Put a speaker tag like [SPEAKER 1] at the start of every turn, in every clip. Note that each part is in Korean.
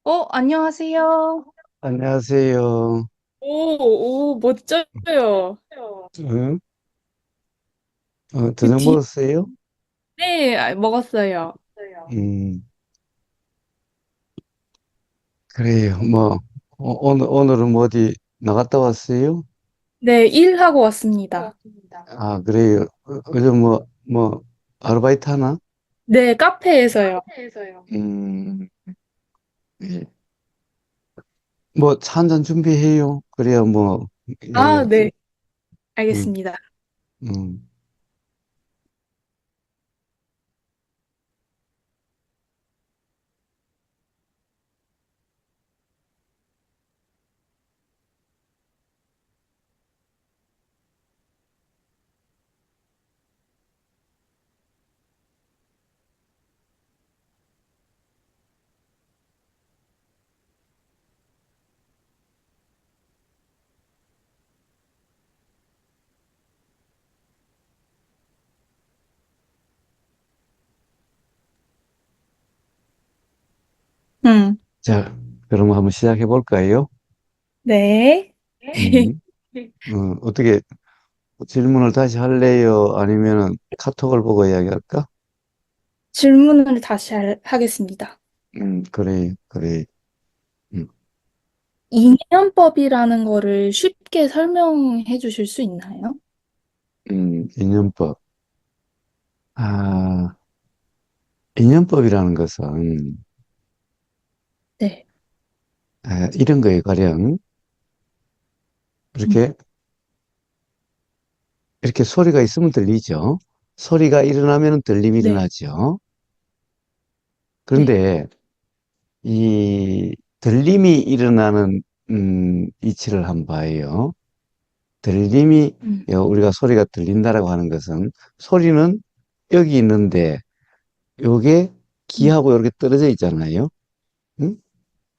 [SPEAKER 1] 안녕하세요.
[SPEAKER 2] 안녕하세요.
[SPEAKER 1] 오, 멋져요.
[SPEAKER 2] 응?
[SPEAKER 1] 그
[SPEAKER 2] 저녁
[SPEAKER 1] 뒤,
[SPEAKER 2] 먹었어요?
[SPEAKER 1] 네, 먹었어요.
[SPEAKER 2] 음, 그래요. 뭐, 오늘은 뭐 어디 나갔다 왔어요?
[SPEAKER 1] 네, 일하고 왔습니다.
[SPEAKER 2] 아, 그래요. 요즘 아르바이트 하나?
[SPEAKER 1] 네, 카페에서요.
[SPEAKER 2] 음, 예. 뭐, 차 한잔 준비해요. 그래야 뭐, 예,
[SPEAKER 1] 아, 네,
[SPEAKER 2] 음,
[SPEAKER 1] 알겠습니다.
[SPEAKER 2] 음,
[SPEAKER 1] 음,
[SPEAKER 2] 자, 그럼 한번 시작해 볼까요?
[SPEAKER 1] 네.
[SPEAKER 2] 음, 어떻게 질문을 다시 할래요? 아니면은 카톡을 보고 이야기할까?
[SPEAKER 1] 질문을 다시 하겠습니다.
[SPEAKER 2] 그래, 그래. 음,
[SPEAKER 1] 인연법이라는 거를 쉽게 설명해 주실 수 있나요?
[SPEAKER 2] 인연법. 아, 인연법이라는 것은,
[SPEAKER 1] 네.
[SPEAKER 2] 이런 거에 가령,
[SPEAKER 1] 음,
[SPEAKER 2] 이렇게, 이렇게 소리가 있으면 들리죠. 소리가 일어나면 들림이
[SPEAKER 1] 네,
[SPEAKER 2] 일어나죠.
[SPEAKER 1] 네,
[SPEAKER 2] 그런데, 들림이 일어나는, 이치를 한번 봐요. 들림이,
[SPEAKER 1] 음,
[SPEAKER 2] 우리가 소리가 들린다라고 하는 것은, 소리는 여기 있는데, 요게
[SPEAKER 1] 음,
[SPEAKER 2] 귀하고 이렇게 떨어져 있잖아요. 응?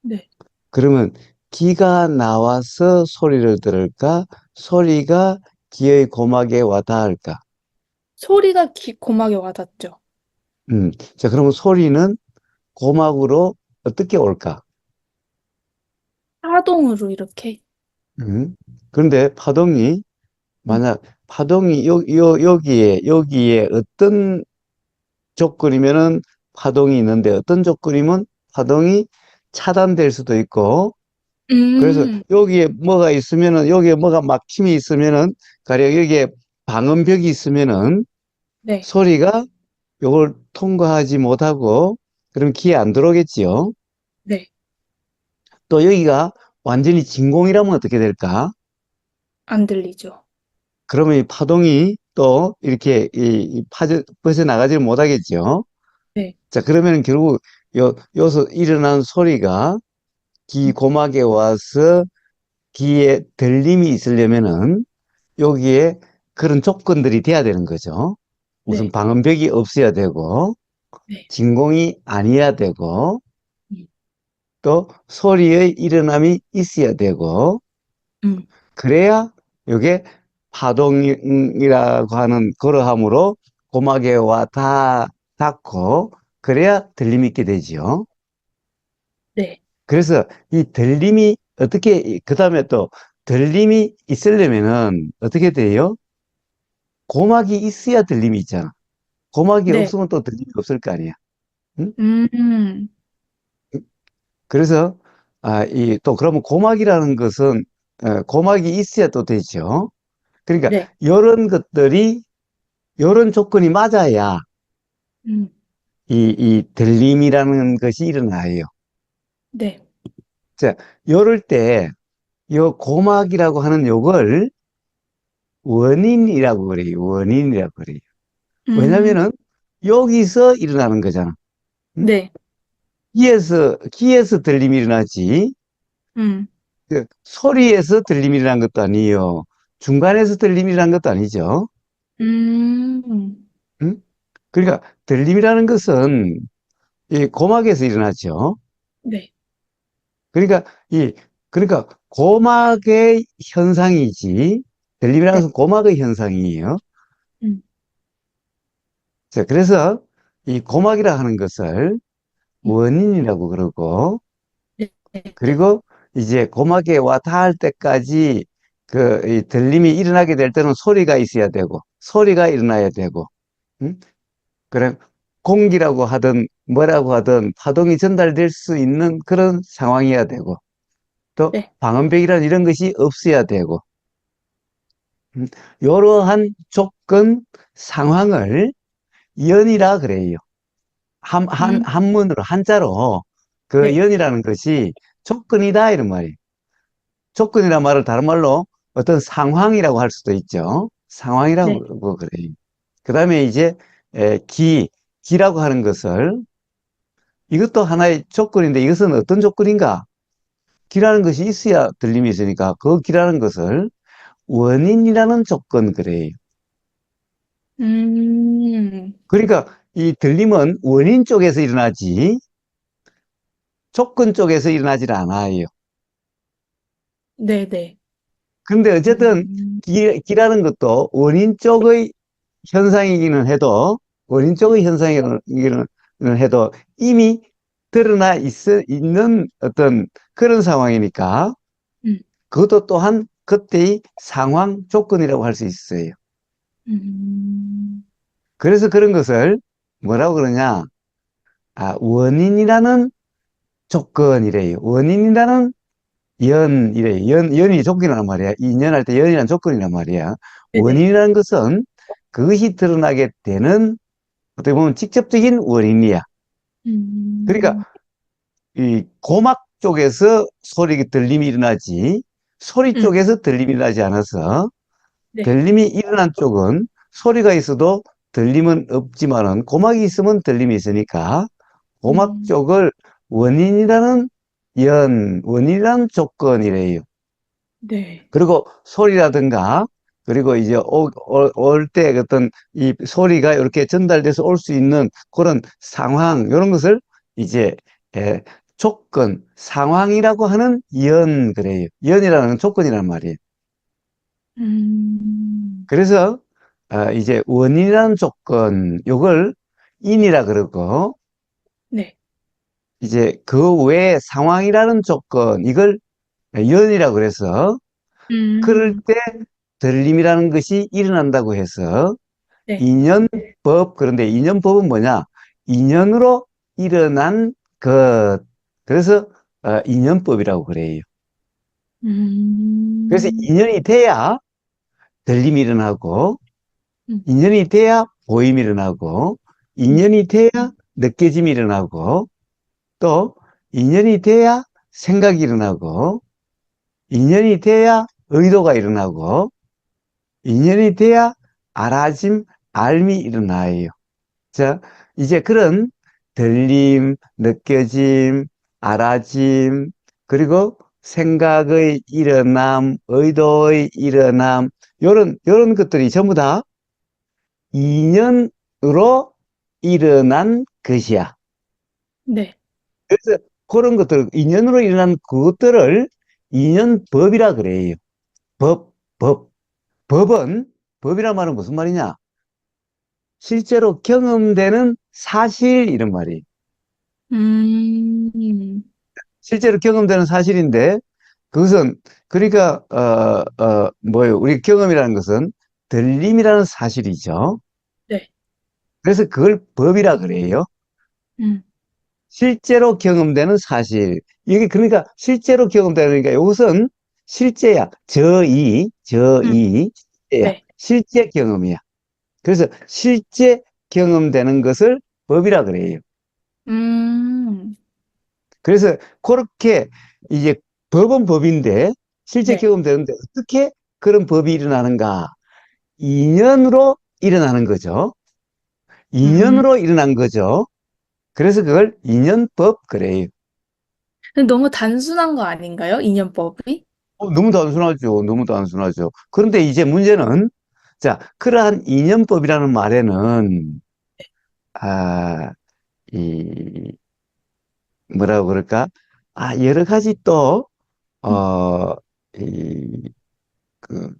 [SPEAKER 1] 네.
[SPEAKER 2] 그러면 기가 나와서 소리를 들을까? 소리가 귀의 고막에 와 닿을까?
[SPEAKER 1] 소리가 고막에 와닿죠.
[SPEAKER 2] 자, 그러면 소리는 고막으로 어떻게 올까?
[SPEAKER 1] 하동으로 이렇게.
[SPEAKER 2] 음. 그런데 파동이,
[SPEAKER 1] 음,
[SPEAKER 2] 만약 파동이 여기에 어떤 조건이면은 파동이 있는데 어떤 조건이면 파동이 차단될 수도 있고, 그래서
[SPEAKER 1] 음,
[SPEAKER 2] 여기에 뭐가 있으면은, 여기에 뭐가 막힘이 있으면은, 가령 여기에 방음벽이 있으면은
[SPEAKER 1] 네,
[SPEAKER 2] 소리가 요걸 통과하지 못하고 그럼 귀에 안 들어오겠지요.
[SPEAKER 1] 네.
[SPEAKER 2] 또 여기가 완전히 진공이라면 어떻게 될까?
[SPEAKER 1] 안 들리죠.
[SPEAKER 2] 그러면 이 파동이 또 이렇게 벗어나가지 못하겠죠.
[SPEAKER 1] 네.
[SPEAKER 2] 자, 그러면 결국 여기서 일어난 소리가 귀 고막에 와서 귀에 들림이 있으려면은 여기에 그런 조건들이 돼야 되는 거죠. 우선
[SPEAKER 1] 네,
[SPEAKER 2] 방음벽이 없어야 되고,
[SPEAKER 1] 네.
[SPEAKER 2] 진공이 아니어야 되고,
[SPEAKER 1] 음,
[SPEAKER 2] 또 소리의 일어남이 있어야 되고,
[SPEAKER 1] 음,
[SPEAKER 2] 그래야 이게 파동이라고 하는 그러함으로 고막에 와 닿고, 그래야 들림이 있게 되지요.
[SPEAKER 1] 네,
[SPEAKER 2] 그래서 이 들림이 어떻게, 그 다음에 또 들림이 있으려면은 어떻게 돼요? 고막이 있어야 들림이 있잖아. 고막이
[SPEAKER 1] 네.
[SPEAKER 2] 없으면 또 들림이 없을 거 아니야. 응?
[SPEAKER 1] 음,
[SPEAKER 2] 그래서, 또 그러면 고막이라는 것은, 고막이 있어야 또 되죠. 그러니까,
[SPEAKER 1] 네,
[SPEAKER 2] 이런 것들이, 이런 조건이 맞아야
[SPEAKER 1] 음,
[SPEAKER 2] 이 들림이라는 것이 일어나요.
[SPEAKER 1] 네,
[SPEAKER 2] 자, 요럴 때, 요 고막이라고 하는 요걸 원인이라고 그래요. 원인이라고 그래요.
[SPEAKER 1] 음,
[SPEAKER 2] 왜냐면은, 여기서 일어나는 거잖아. 응?
[SPEAKER 1] 네,
[SPEAKER 2] 귀에서 들림이 일어나지.
[SPEAKER 1] 음,
[SPEAKER 2] 소리에서 들림이 일어난 것도 아니에요. 중간에서 들림이 일어난 것도 아니죠.
[SPEAKER 1] 음,
[SPEAKER 2] 응? 그러니까 들림이라는 것은 이 고막에서 일어나죠.
[SPEAKER 1] 네,
[SPEAKER 2] 그러니까 이 그러니까 고막의 현상이지 들림이라는
[SPEAKER 1] 네,
[SPEAKER 2] 것은 고막의 현상이에요.
[SPEAKER 1] 음,
[SPEAKER 2] 자, 그래서 이 고막이라 하는 것을
[SPEAKER 1] 음,
[SPEAKER 2] 원인이라고 그러고
[SPEAKER 1] 네.
[SPEAKER 2] 그리고 이제 고막에 와 닿을 때까지 이 들림이 일어나게 될 때는 소리가 있어야 되고, 소리가 일어나야 되고, 응? 그래, 공기라고 하든 뭐라고 하든 파동이 전달될 수 있는 그런 상황이어야 되고, 또
[SPEAKER 1] 네.
[SPEAKER 2] 방음벽이란 이런 것이 없어야 되고, 음, 이러한 조건 상황을 연이라 그래요.
[SPEAKER 1] 음,
[SPEAKER 2] 한문으로, 한자로 그
[SPEAKER 1] 네.
[SPEAKER 2] 연이라는 것이 조건이다 이런 말이에요. 조건이란 말을 다른 말로 어떤 상황이라고 할 수도 있죠.
[SPEAKER 1] 네.
[SPEAKER 2] 상황이라고 그래요. 그 다음에 이제 기라고 하는 것을 이것도 하나의 조건인데 이것은 어떤 조건인가? 기라는 것이 있어야 들림이 있으니까 그 기라는 것을 원인이라는 조건 그래요.
[SPEAKER 1] 음,
[SPEAKER 2] 그러니까 이 들림은 원인 쪽에서 일어나지 조건 쪽에서 일어나질 않아요.
[SPEAKER 1] 네네.
[SPEAKER 2] 근데 어쨌든
[SPEAKER 1] 음,
[SPEAKER 2] 기라는 것도 원인 쪽의 현상이기는 해도 원인 쪽의 현상이기는 해도 이미 드러나 있는 어떤 그런 상황이니까
[SPEAKER 1] 음,
[SPEAKER 2] 그것도 또한 그때의 상황 조건이라고 할 수 있어요.
[SPEAKER 1] 음,
[SPEAKER 2] 그래서 그런 것을 뭐라고 그러냐? 원인이라는 조건이래요. 원인이라는 연이래. 연이 조건이란 말이야. 인연할 때 연이라는 조건이란 말이야.
[SPEAKER 1] 네네.
[SPEAKER 2] 원인이라는 것은 그것이 드러나게 되는 어떻게 보면 직접적인 원인이야. 그러니까
[SPEAKER 1] 음,
[SPEAKER 2] 이 고막 쪽에서 소리 들림이 일어나지 소리
[SPEAKER 1] 음,
[SPEAKER 2] 쪽에서 들림이 일어나지 않아서
[SPEAKER 1] 네.
[SPEAKER 2] 들림이 일어난 쪽은 소리가 있어도 들림은 없지만은 고막이 있으면 들림이 있으니까 고막
[SPEAKER 1] 음,
[SPEAKER 2] 쪽을 원인이라는 원인이라는 조건이래요.
[SPEAKER 1] 네.
[SPEAKER 2] 그리고 소리라든가 그리고 이제 올 때 어떤 이 소리가 이렇게 전달돼서 올 수 있는 그런 상황 이런 것을 이제 에, 조건 상황이라고 하는 그래요. 연이라는 조건이란 말이에요.
[SPEAKER 1] 음,
[SPEAKER 2] 그래서 이제 원인이라는 조건 요걸 인이라 그러고
[SPEAKER 1] 네.
[SPEAKER 2] 이제 그 외에 상황이라는 조건 이걸 연이라 그래서 그럴
[SPEAKER 1] 음,
[SPEAKER 2] 때 들림이라는 것이 일어난다고 해서
[SPEAKER 1] 네.
[SPEAKER 2] 인연법 그런데 인연법은 뭐냐? 인연으로 일어난 것 그래서 인연법이라고 그래요. 그래서
[SPEAKER 1] 음,
[SPEAKER 2] 인연이 돼야 들림이 일어나고
[SPEAKER 1] 음,
[SPEAKER 2] 인연이 돼야 보임이 일어나고
[SPEAKER 1] 음,
[SPEAKER 2] 인연이 돼야 느껴짐이 일어나고 또 인연이 돼야 생각이 일어나고 인연이 돼야 의도가 일어나고 인연이 돼야 알아짐, 알미 일어나요. 자, 이제 그런 들림, 느껴짐, 알아짐, 그리고 생각의 일어남, 의도의 일어남, 요런 것들이 전부 다 인연으로 일어난 것이야.
[SPEAKER 1] 네.
[SPEAKER 2] 그래서 그런 것들, 인연으로 일어난 그것들을 인연법이라 그래요. 법, 법. 법은, 법이란 말은 무슨 말이냐? 실제로 경험되는 사실, 이런 말이.
[SPEAKER 1] 음,
[SPEAKER 2] 실제로 경험되는 사실인데, 그것은, 그러니까, 뭐예요? 우리 경험이라는 것은 들림이라는 사실이죠.
[SPEAKER 1] 네.
[SPEAKER 2] 그래서 그걸 법이라 그래요.
[SPEAKER 1] 음,
[SPEAKER 2] 실제로 경험되는 사실. 이게 그러니까 실제로 경험되니까 이것은 실제야.
[SPEAKER 1] 음,
[SPEAKER 2] 실제야.
[SPEAKER 1] 네.
[SPEAKER 2] 실제 경험이야. 그래서 실제 경험되는 것을 법이라 그래요.
[SPEAKER 1] 음,
[SPEAKER 2] 그래서 그렇게 이제 법은 법인데 실제
[SPEAKER 1] 네.
[SPEAKER 2] 경험되는데 어떻게 그런 법이 일어나는가? 인연으로 일어나는 거죠.
[SPEAKER 1] 음.
[SPEAKER 2] 인연으로 일어난 거죠. 그래서 그걸 인연법 그래요.
[SPEAKER 1] 근데 너무 단순한 거 아닌가요? 인연법이?
[SPEAKER 2] 너무 단순하죠. 너무 단순하죠. 그런데 이제 문제는, 자, 그러한 이념법이라는 말에는, 아, 이, 뭐라고 그럴까? 여러 가지 또,
[SPEAKER 1] 음,
[SPEAKER 2] 어, 이, 그,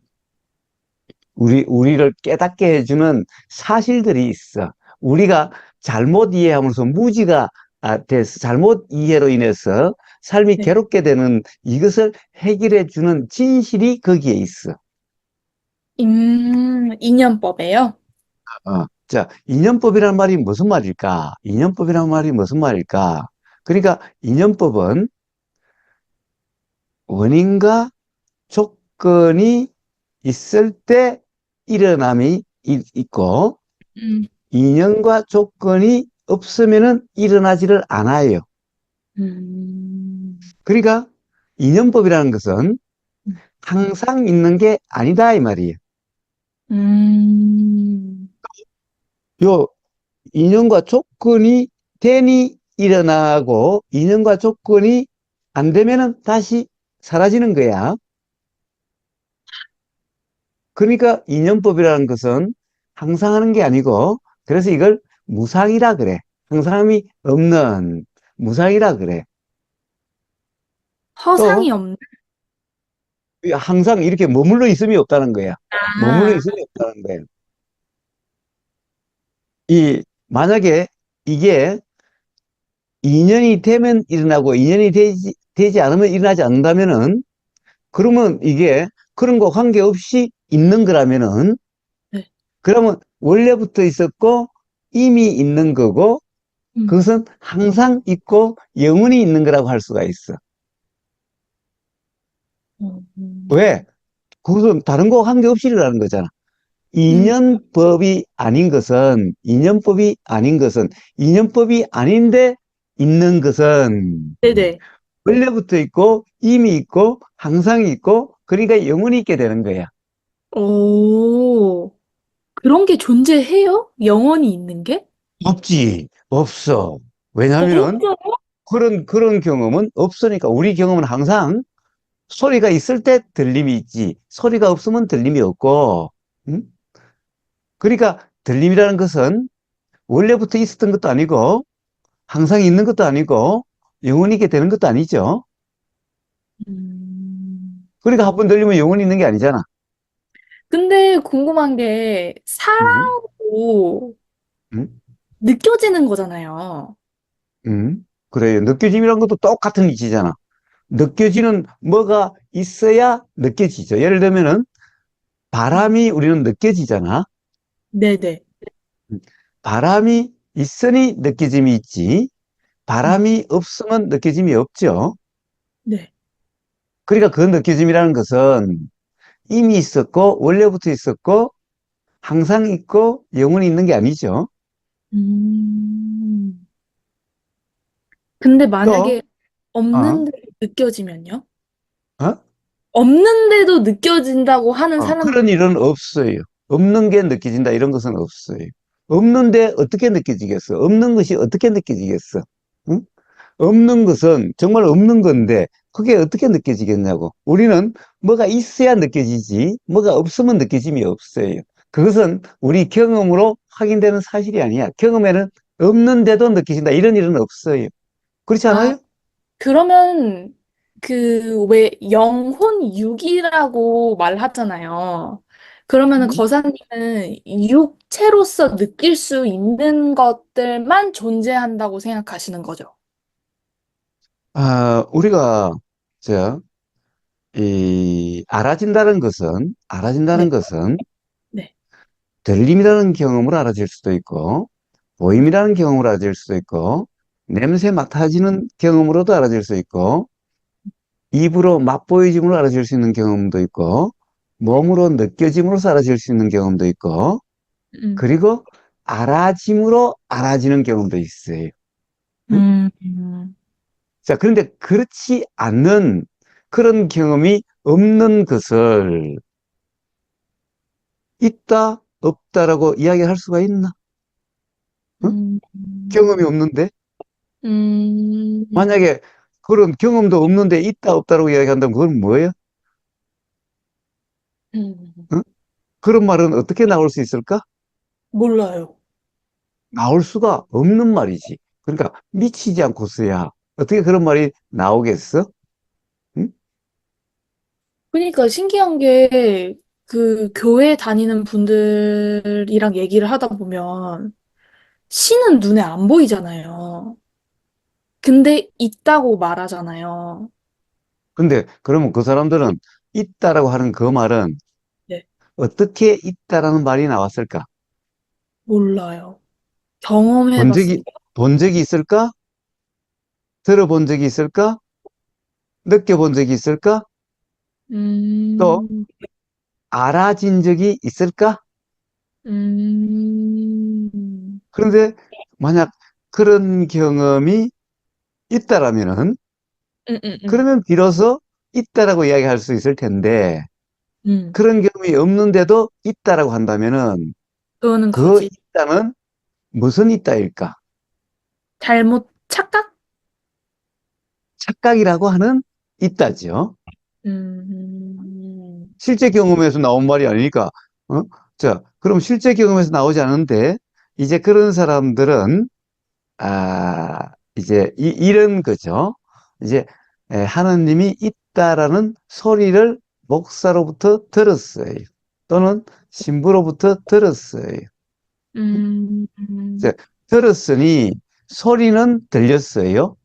[SPEAKER 2] 우리를 깨닫게 해주는 사실들이 있어. 우리가 잘못 이해하면서 무지가 돼서 잘못 이해로 인해서 삶이
[SPEAKER 1] 네.
[SPEAKER 2] 괴롭게 되는 이것을 해결해 주는 진실이 거기에 있어.
[SPEAKER 1] 인연법에요?
[SPEAKER 2] 자, 인연법이라는 말이 무슨 말일까? 인연법이라는 말이 무슨 말일까? 그러니까 인연법은 원인과 조건이 있을 때 일어남이 있고,
[SPEAKER 1] 음,
[SPEAKER 2] 인연과 조건이 없으면은 일어나지를 않아요.
[SPEAKER 1] 음,
[SPEAKER 2] 그러니까 인연법이라는 것은 항상 있는 게 아니다 이 말이에요.
[SPEAKER 1] 음,
[SPEAKER 2] 요 인연과 조건이 되니 일어나고 인연과 조건이 안 되면은 다시 사라지는 거야. 그러니까 인연법이라는 것은 항상 하는 게 아니고 그래서 이걸 무상이라 그래. 항상함이 없는 무상이라 그래.
[SPEAKER 1] 허상이
[SPEAKER 2] 또
[SPEAKER 1] 없는.
[SPEAKER 2] 항상 이렇게 머물러 있음이 없다는 거야. 머물러
[SPEAKER 1] 아,
[SPEAKER 2] 있음이 없다는 거야. 이 만약에 이게 인연이 되면 일어나고 인연이 되지 않으면 일어나지 않는다면은 그러면 이게 그런 거 관계없이 있는 거라면은
[SPEAKER 1] 네.
[SPEAKER 2] 그러면 원래부터 있었고 이미 있는 거고
[SPEAKER 1] 음,
[SPEAKER 2] 그것은 항상 있고 영원히 있는 거라고 할 수가 있어.
[SPEAKER 1] 음,
[SPEAKER 2] 왜? 그것은 다른 거 관계없이 일어나는 거잖아.
[SPEAKER 1] 음,
[SPEAKER 2] 인연법이 아닌 것은 인연법이 아닌데 있는 것은
[SPEAKER 1] 네네.
[SPEAKER 2] 원래부터 있고 이미 있고 항상 있고 그러니까 영원히 있게 되는 거야.
[SPEAKER 1] 오, 그런 게 존재해요? 영원히 있는 게?
[SPEAKER 2] 없지. 없어. 왜냐하면
[SPEAKER 1] 없어요?
[SPEAKER 2] 그런 경험은 없으니까 우리 경험은 항상 소리가 있을 때 들림이 있지. 소리가 없으면 들림이 없고. 응? 그러니까 들림이라는 것은 원래부터 있었던 것도 아니고 항상 있는 것도 아니고 영원히 있게 되는 것도 아니죠.
[SPEAKER 1] 음.
[SPEAKER 2] 그러니까 한 번 들리면 영원히 있는 게 아니잖아.
[SPEAKER 1] 근데 궁금한 게
[SPEAKER 2] 응?
[SPEAKER 1] 사랑도
[SPEAKER 2] 응?
[SPEAKER 1] 느껴지는 거잖아요.
[SPEAKER 2] 응? 그래요. 느껴짐이란 것도 똑같은 이치잖아. 느껴지는 뭐가 있어야 느껴지죠. 예를 들면은
[SPEAKER 1] 음.
[SPEAKER 2] 바람이 우리는 느껴지잖아.
[SPEAKER 1] 네네.
[SPEAKER 2] 바람이 있으니 느껴짐이 있지.
[SPEAKER 1] 음.
[SPEAKER 2] 바람이 없으면 느껴짐이 없죠.
[SPEAKER 1] 네.
[SPEAKER 2] 그러니까 그 느껴짐이라는 것은 이미 있었고, 원래부터 있었고, 항상 있고, 영원히 있는 게 아니죠.
[SPEAKER 1] 음. 근데
[SPEAKER 2] 또,
[SPEAKER 1] 만약에
[SPEAKER 2] 어,
[SPEAKER 1] 없는데 느껴지면요?
[SPEAKER 2] 어?
[SPEAKER 1] 없는데도 느껴진다고 하는 사람들.
[SPEAKER 2] 그런 일은 없어요. 없는 게 느껴진다, 이런 것은 없어요. 없는데 어떻게 느껴지겠어? 없는 것이 어떻게 느껴지겠어? 응? 없는 것은 정말 없는 건데, 그게 어떻게 느껴지겠냐고. 우리는 뭐가 있어야 느껴지지, 뭐가 없으면 느껴짐이 없어요. 그것은 우리 경험으로 확인되는 사실이 아니야. 경험에는 없는데도 느껴진다. 이런 일은 없어요. 그렇지
[SPEAKER 1] 아,
[SPEAKER 2] 않아요?
[SPEAKER 1] 그러면 그 왜 영혼 육이라고 말하잖아요. 그러면은
[SPEAKER 2] 음?
[SPEAKER 1] 거사님은 육체로서 느낄 수 있는 것들만 존재한다고 생각하시는 거죠?
[SPEAKER 2] 우리가, 저,
[SPEAKER 1] 네,
[SPEAKER 2] 알아진다는 것은
[SPEAKER 1] 네.
[SPEAKER 2] 들림이라는 경험으로 알아질 수도 있고, 보임이라는 경험으로 알아질 수도 있고, 냄새 맡아지는 경험으로도 알아질 수 있고, 입으로 맛보이짐으로 알아질 수 있는 경험도 있고, 몸으로 느껴짐으로써 알아질 수 있는 경험도 있고,
[SPEAKER 1] 음,
[SPEAKER 2] 그리고 알아짐으로 알아지는 경험도 있어요. 응?
[SPEAKER 1] 음,
[SPEAKER 2] 자, 그런데 그렇지 않는 그런 경험이 없는 것을 있다, 없다라고 이야기할 수가 있나? 응?
[SPEAKER 1] 음,
[SPEAKER 2] 경험이 없는데?
[SPEAKER 1] 음,
[SPEAKER 2] 만약에 그런 경험도 없는데 있다, 없다라고 이야기한다면 그건 뭐예요?
[SPEAKER 1] 음.
[SPEAKER 2] 응? 그런 말은 어떻게 나올 수 있을까?
[SPEAKER 1] 몰라요.
[SPEAKER 2] 나올 수가 없는 말이지. 그러니까 미치지 않고서야 어떻게 그런 말이 나오겠어? 응?
[SPEAKER 1] 그러니까 신기한 게 그 교회 다니는 분들이랑 얘기를 하다 보면 신은 눈에 안 보이잖아요. 근데 있다고 말하잖아요.
[SPEAKER 2] 근데 그러면 그 사람들은 있다라고 하는 그 말은
[SPEAKER 1] 네.
[SPEAKER 2] 어떻게 있다라는 말이 나왔을까?
[SPEAKER 1] 몰라요.
[SPEAKER 2] 본
[SPEAKER 1] 경험해봤어요.
[SPEAKER 2] 적이, 본 적이 있을까? 들어본 적이 있을까? 느껴본 적이 있을까? 또
[SPEAKER 1] 음,
[SPEAKER 2] 알아진 적이 있을까?
[SPEAKER 1] 음,
[SPEAKER 2] 그런데 만약 그런 경험이 있다라면은
[SPEAKER 1] 음, 음, 음,
[SPEAKER 2] 그러면 비로소 있다라고 이야기할 수 있을 텐데
[SPEAKER 1] 음.
[SPEAKER 2] 그런 경험이 없는데도 있다라고 한다면은
[SPEAKER 1] 그거는
[SPEAKER 2] 그
[SPEAKER 1] 거짓.
[SPEAKER 2] 있다는 무슨 있다일까?
[SPEAKER 1] 잘못, 착각?
[SPEAKER 2] 착각이라고 하는 있다죠.
[SPEAKER 1] 음,
[SPEAKER 2] 실제 경험에서 나온 말이 아니니까, 어? 자, 그럼 실제 경험에서 나오지 않은데, 이제 그런 사람들은, 이제 이런 거죠. 이제, 하느님이 있다라는 소리를 목사로부터 들었어요. 또는 신부로부터 들었어요.
[SPEAKER 1] 음,
[SPEAKER 2] 이제 들었으니 소리는 들렸어요.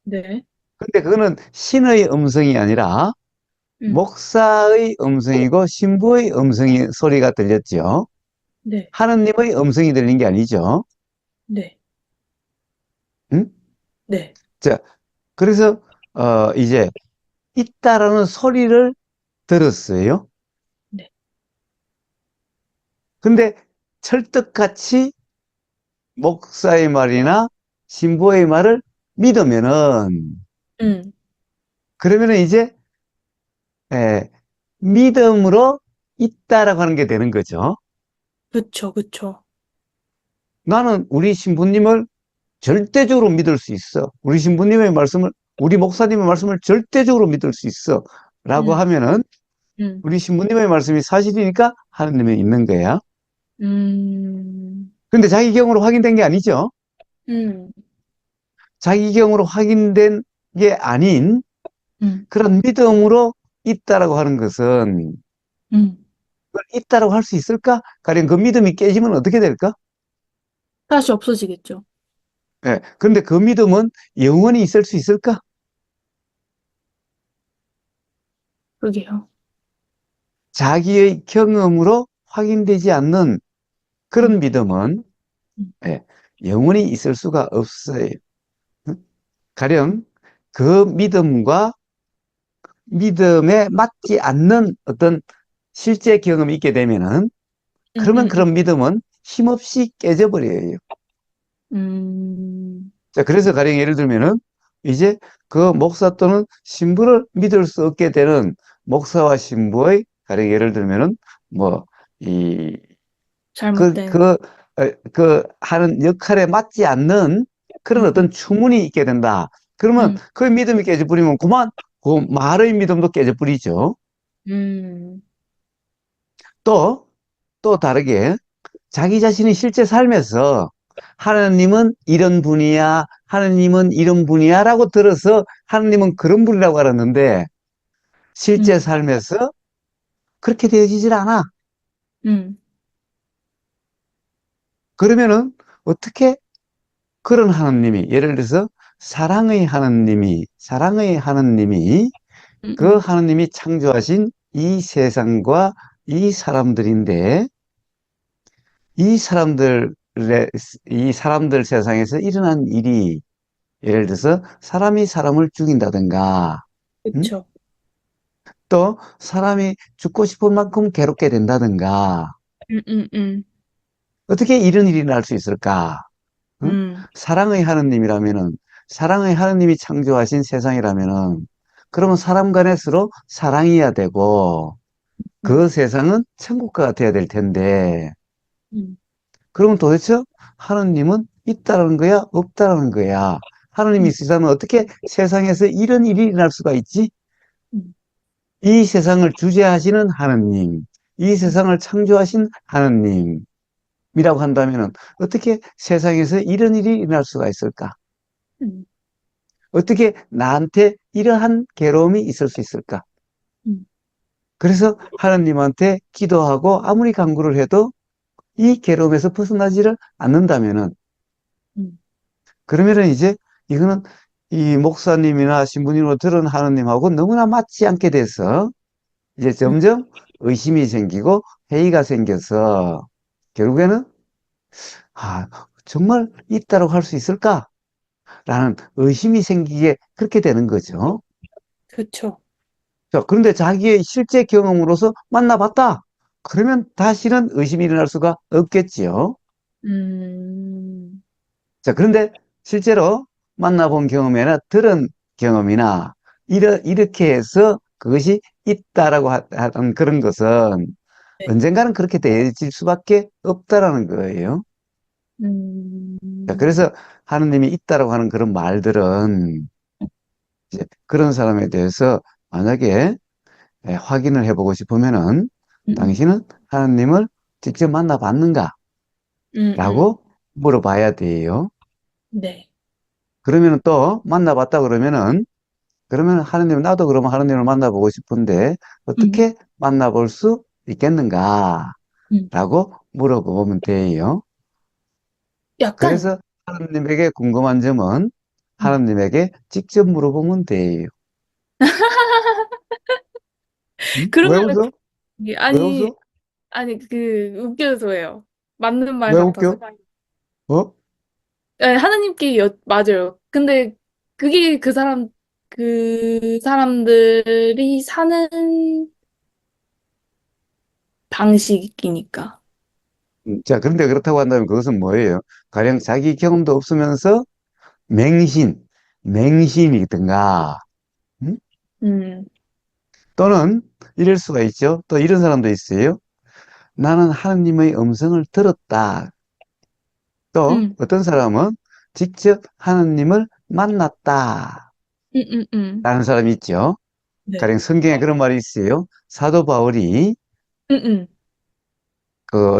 [SPEAKER 1] 네.
[SPEAKER 2] 근데 그거는 신의 음성이 아니라
[SPEAKER 1] 음,
[SPEAKER 2] 목사의 음성이고 신부의 음성이 소리가 들렸죠.
[SPEAKER 1] 네.
[SPEAKER 2] 하느님의 음성이 들린 게 아니죠.
[SPEAKER 1] 네.
[SPEAKER 2] 응?
[SPEAKER 1] 네.
[SPEAKER 2] 자, 그래서 이제 있다라는 소리를 들었어요.
[SPEAKER 1] 네.
[SPEAKER 2] 근데 철떡같이 목사의 말이나 신부의 말을 믿으면은
[SPEAKER 1] 음,
[SPEAKER 2] 그러면은 이제 에, 믿음으로 있다라고 하는 게 되는 거죠.
[SPEAKER 1] 그쵸, 그쵸.
[SPEAKER 2] 나는 우리 신부님을 절대적으로 믿을 수 있어. 우리 신부님의 말씀을, 우리 목사님의 말씀을 절대적으로 믿을 수 있어. 라고
[SPEAKER 1] 음,
[SPEAKER 2] 하면은
[SPEAKER 1] 음,
[SPEAKER 2] 우리 신부님의 말씀이 사실이니까 하느님이 있는 거야.
[SPEAKER 1] 음,
[SPEAKER 2] 근데 자기 경우로 확인된 게 아니죠.
[SPEAKER 1] 음,
[SPEAKER 2] 자기 경우로 확인된 게 아닌
[SPEAKER 1] 음,
[SPEAKER 2] 그런 믿음으로 있다라고 하는 것은
[SPEAKER 1] 음.
[SPEAKER 2] 그걸 있다라고 할 수 있을까? 가령 그 믿음이 깨지면 어떻게 될까?
[SPEAKER 1] 다시 없어지겠죠.
[SPEAKER 2] 예. 그런데 그 믿음은 영원히 있을 수 있을까?
[SPEAKER 1] 그게요.
[SPEAKER 2] 자기의 경험으로 확인되지 않는 그런
[SPEAKER 1] 음,
[SPEAKER 2] 믿음은
[SPEAKER 1] 음,
[SPEAKER 2] 예, 영원히 있을 수가 없어요. 가령 그 믿음과 믿음에 맞지 않는 어떤 실제 경험이 있게 되면은 그러면
[SPEAKER 1] 음,
[SPEAKER 2] 그런 믿음은 힘없이 깨져버려요. 자, 그래서 가령 예를 들면은 이제 그 목사 또는 신부를 믿을 수 없게 되는 목사와 신부의 가령 예를 들면은 뭐, 이,
[SPEAKER 1] 잘못된,
[SPEAKER 2] 하는 역할에 맞지 않는 그런
[SPEAKER 1] 음, 음,
[SPEAKER 2] 어떤 추문이 있게 된다. 그러면
[SPEAKER 1] 음,
[SPEAKER 2] 그 믿음이 깨져버리면 그만 그 말의 믿음도 깨져버리죠.
[SPEAKER 1] 음,
[SPEAKER 2] 또, 또 다르게 자기 자신이 실제 삶에서 하나님은 이런 분이야, 하나님은 이런 분이야 라고 들어서 하나님은 그런 분이라고 알았는데 실제
[SPEAKER 1] 음,
[SPEAKER 2] 삶에서 그렇게 되어지질 않아.
[SPEAKER 1] 음,
[SPEAKER 2] 그러면은 어떻게 그런 하나님이 예를 들어서 사랑의 하나님이 그
[SPEAKER 1] 음,
[SPEAKER 2] 하나님이 창조하신 이 세상과 이 사람들인데 이 사람들의 이 사람들 세상에서 일어난 일이 예를 들어서 사람이 사람을 죽인다든가 음?
[SPEAKER 1] 그쵸.
[SPEAKER 2] 또 사람이 죽고 싶은 만큼 괴롭게 된다든가
[SPEAKER 1] 음, 음, 음,
[SPEAKER 2] 어떻게 이런 일이 날 수 있을까? 응?
[SPEAKER 1] 음,
[SPEAKER 2] 사랑의 하느님이라면은 사랑의 하느님이 창조하신 세상이라면은 그러면 사람 간에 서로 사랑해야 되고
[SPEAKER 1] 음,
[SPEAKER 2] 그 세상은 천국과 같아야 될 텐데
[SPEAKER 1] 음,
[SPEAKER 2] 그러면 도대체 하느님은 있다라는 거야? 없다라는 거야? 하느님이
[SPEAKER 1] 음,
[SPEAKER 2] 있으시다면 어떻게 세상에서 이런 일이 일어날 수가 있지?
[SPEAKER 1] 음,
[SPEAKER 2] 이 세상을 주재하시는 하느님, 이
[SPEAKER 1] 음,
[SPEAKER 2] 세상을 창조하신 하느님이라고 한다면 어떻게 세상에서 이런 일이 일어날 수가 있을까?
[SPEAKER 1] 음,
[SPEAKER 2] 어떻게 나한테 이러한 괴로움이 있을 수 있을까?
[SPEAKER 1] 음,
[SPEAKER 2] 그래서 하느님한테 기도하고 아무리 간구를 해도 이 괴로움에서 벗어나지를 않는다면은
[SPEAKER 1] 음,
[SPEAKER 2] 그러면은 이제 이거는 이 목사님이나 신부님으로 들은 하느님하고 너무나 맞지 않게 돼서 이제
[SPEAKER 1] 음,
[SPEAKER 2] 점점 의심이 생기고 회의가 생겨서 결국에는 아, 정말 있다고 할 수 있을까라는 의심이 생기게 그렇게 되는 거죠.
[SPEAKER 1] 그쵸.
[SPEAKER 2] 자, 그런데 자기의 실제 경험으로서 만나봤다. 그러면 다시는 의심이 일어날 수가 없겠지요.
[SPEAKER 1] 음,
[SPEAKER 2] 자, 그런데 실제로 만나본 경험이나 들은 경험이나 이렇게 해서 그것이 있다라고 하는 그런 것은
[SPEAKER 1] 네.
[SPEAKER 2] 언젠가는 그렇게 되어질 수밖에 없다라는 거예요. 자,
[SPEAKER 1] 음,
[SPEAKER 2] 그래서 하느님이 있다라고 하는 그런 말들은 이제 그런 사람에 대해서 만약에 확인을 해보고 싶으면은
[SPEAKER 1] 음,
[SPEAKER 2] 당신은 하느님을 직접 만나봤는가?
[SPEAKER 1] 음.
[SPEAKER 2] 라고 물어봐야 돼요.
[SPEAKER 1] 네.
[SPEAKER 2] 그러면은 또 만나봤다 그러면은 그러면 하느님, 나도 그러면 하느님을 만나보고 싶은데
[SPEAKER 1] 음,
[SPEAKER 2] 어떻게 만나볼 수 있겠는가?
[SPEAKER 1] 음.
[SPEAKER 2] 라고 물어보면 돼요.
[SPEAKER 1] 약간,
[SPEAKER 2] 그래서 하느님에게 궁금한 점은
[SPEAKER 1] 음.
[SPEAKER 2] 하느님에게 직접 물어보면 돼요. 응? 왜
[SPEAKER 1] 그러면,
[SPEAKER 2] 웃어? 왜
[SPEAKER 1] 아니,
[SPEAKER 2] 웃어?
[SPEAKER 1] 아니, 웃겨서예요. 맞는 말
[SPEAKER 2] 왜
[SPEAKER 1] 같아서.
[SPEAKER 2] 웃겨? 어?
[SPEAKER 1] 네, 하나님께 맞아요. 근데 그게 그 사람들이 사는 방식이니까.
[SPEAKER 2] 자, 그런데 그렇다고 한다면 그것은 뭐예요? 가령 자기 경험도 없으면서 맹신, 맹신이든가, 응?
[SPEAKER 1] 음,
[SPEAKER 2] 또는 이럴 수가 있죠. 또 이런 사람도 있어요. 나는 하느님의 음성을 들었다. 또
[SPEAKER 1] 음,
[SPEAKER 2] 어떤 사람은 직접 하느님을 만났다.
[SPEAKER 1] 음, 음.
[SPEAKER 2] 라는 사람이 있죠.
[SPEAKER 1] 네.
[SPEAKER 2] 가령 성경에 그런 말이 있어요. 사도 바울이
[SPEAKER 1] 음, 음.
[SPEAKER 2] 그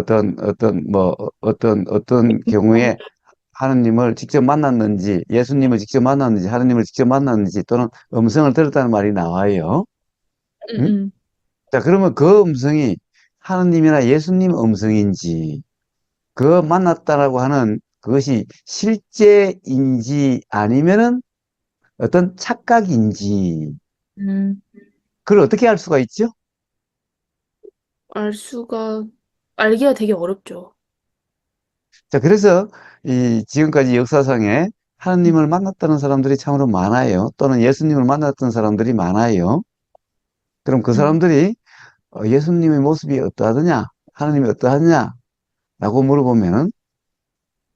[SPEAKER 2] 어떤 경우에 하느님을 직접 만났는지, 예수님을 직접 만났는지, 하느님을 직접 만났는지, 또는 음성을 들었다는 말이 나와요.
[SPEAKER 1] 음,
[SPEAKER 2] 응?
[SPEAKER 1] 음.
[SPEAKER 2] 자, 그러면 그 음성이 하느님이나 예수님 음성인지, 그 만났다라고 하는 그것이 실제인지 아니면은 어떤 착각인지,
[SPEAKER 1] 음.
[SPEAKER 2] 그걸 어떻게 알 수가 있죠?
[SPEAKER 1] 알 수가, 알기가 되게 어렵죠.
[SPEAKER 2] 자, 그래서 이 지금까지 역사상에
[SPEAKER 1] 음,
[SPEAKER 2] 하느님을 만났다는 사람들이 참으로 많아요. 또는 예수님을 만났던 사람들이 많아요. 그럼 그
[SPEAKER 1] 음,
[SPEAKER 2] 사람들이 예수님의 모습이 어떠하느냐? 하느님이 어떠하느냐? 라고 물어보면은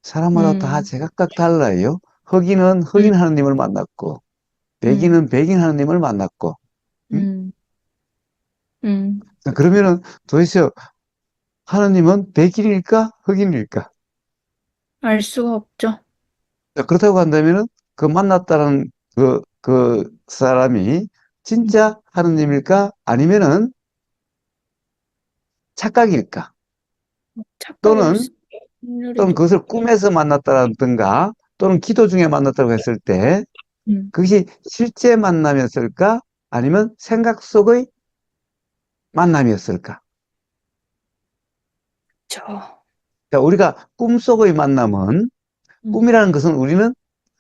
[SPEAKER 2] 사람마다 다
[SPEAKER 1] 음,
[SPEAKER 2] 제각각 달라요. 흑인은
[SPEAKER 1] 음,
[SPEAKER 2] 흑인 하느님을 만났고,
[SPEAKER 1] 음,
[SPEAKER 2] 백인은 백인 하느님을 만났고, 응?
[SPEAKER 1] 음, 음.
[SPEAKER 2] 그러면은 도대체 하느님은 백인일까? 흑인일까?
[SPEAKER 1] 알 수가 없죠.
[SPEAKER 2] 자, 그렇다고 한다면은 그 만났다는 그 사람이
[SPEAKER 1] 음.
[SPEAKER 2] 진짜 하느님일까? 아니면은 착각일까?
[SPEAKER 1] 착각일
[SPEAKER 2] 또는
[SPEAKER 1] 확률이
[SPEAKER 2] 그것을 꿈에서 만났다든가 또는 기도 중에 만났다고 했을 때
[SPEAKER 1] 음,
[SPEAKER 2] 그것이 실제 만남이었을까? 아니면 생각 속의 만남이었을까?
[SPEAKER 1] 저,
[SPEAKER 2] 자, 우리가 꿈속의 만남은
[SPEAKER 1] 음,
[SPEAKER 2] 꿈이라는 것은 우리는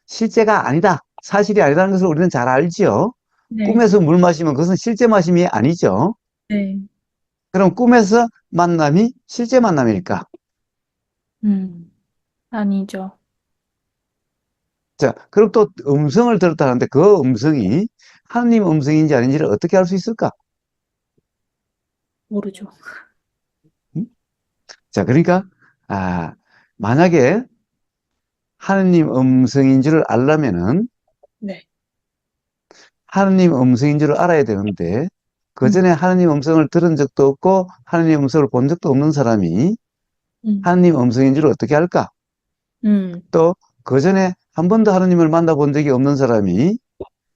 [SPEAKER 2] 실제가 아니다. 사실이 아니라는 것을 우리는 잘 알지요.
[SPEAKER 1] 네,
[SPEAKER 2] 꿈에서 물 마시면 그것은 실제 마심이 아니죠.
[SPEAKER 1] 네,
[SPEAKER 2] 그럼 꿈에서 만남이 실제 만남일까?
[SPEAKER 1] 아니죠.
[SPEAKER 2] 자, 그럼 또 음성을 들었다는데 그 음성이 하나님 음성인지 아닌지를 어떻게 알 수 있을까?
[SPEAKER 1] 모르죠.
[SPEAKER 2] 음? 자, 그러니까, 아, 만약에 하느님 음성인 줄을 알려면은
[SPEAKER 1] 네,
[SPEAKER 2] 하느님 음성인 줄을 알아야 되는데 그
[SPEAKER 1] 음,
[SPEAKER 2] 전에 하느님 음성을 들은 적도 없고 하느님 음성을 본 적도 없는 사람이
[SPEAKER 1] 음,
[SPEAKER 2] 하느님 음성인 줄을 어떻게 알까?
[SPEAKER 1] 음,
[SPEAKER 2] 또 그 전에 한 번도 하느님을 만나본 적이 없는 사람이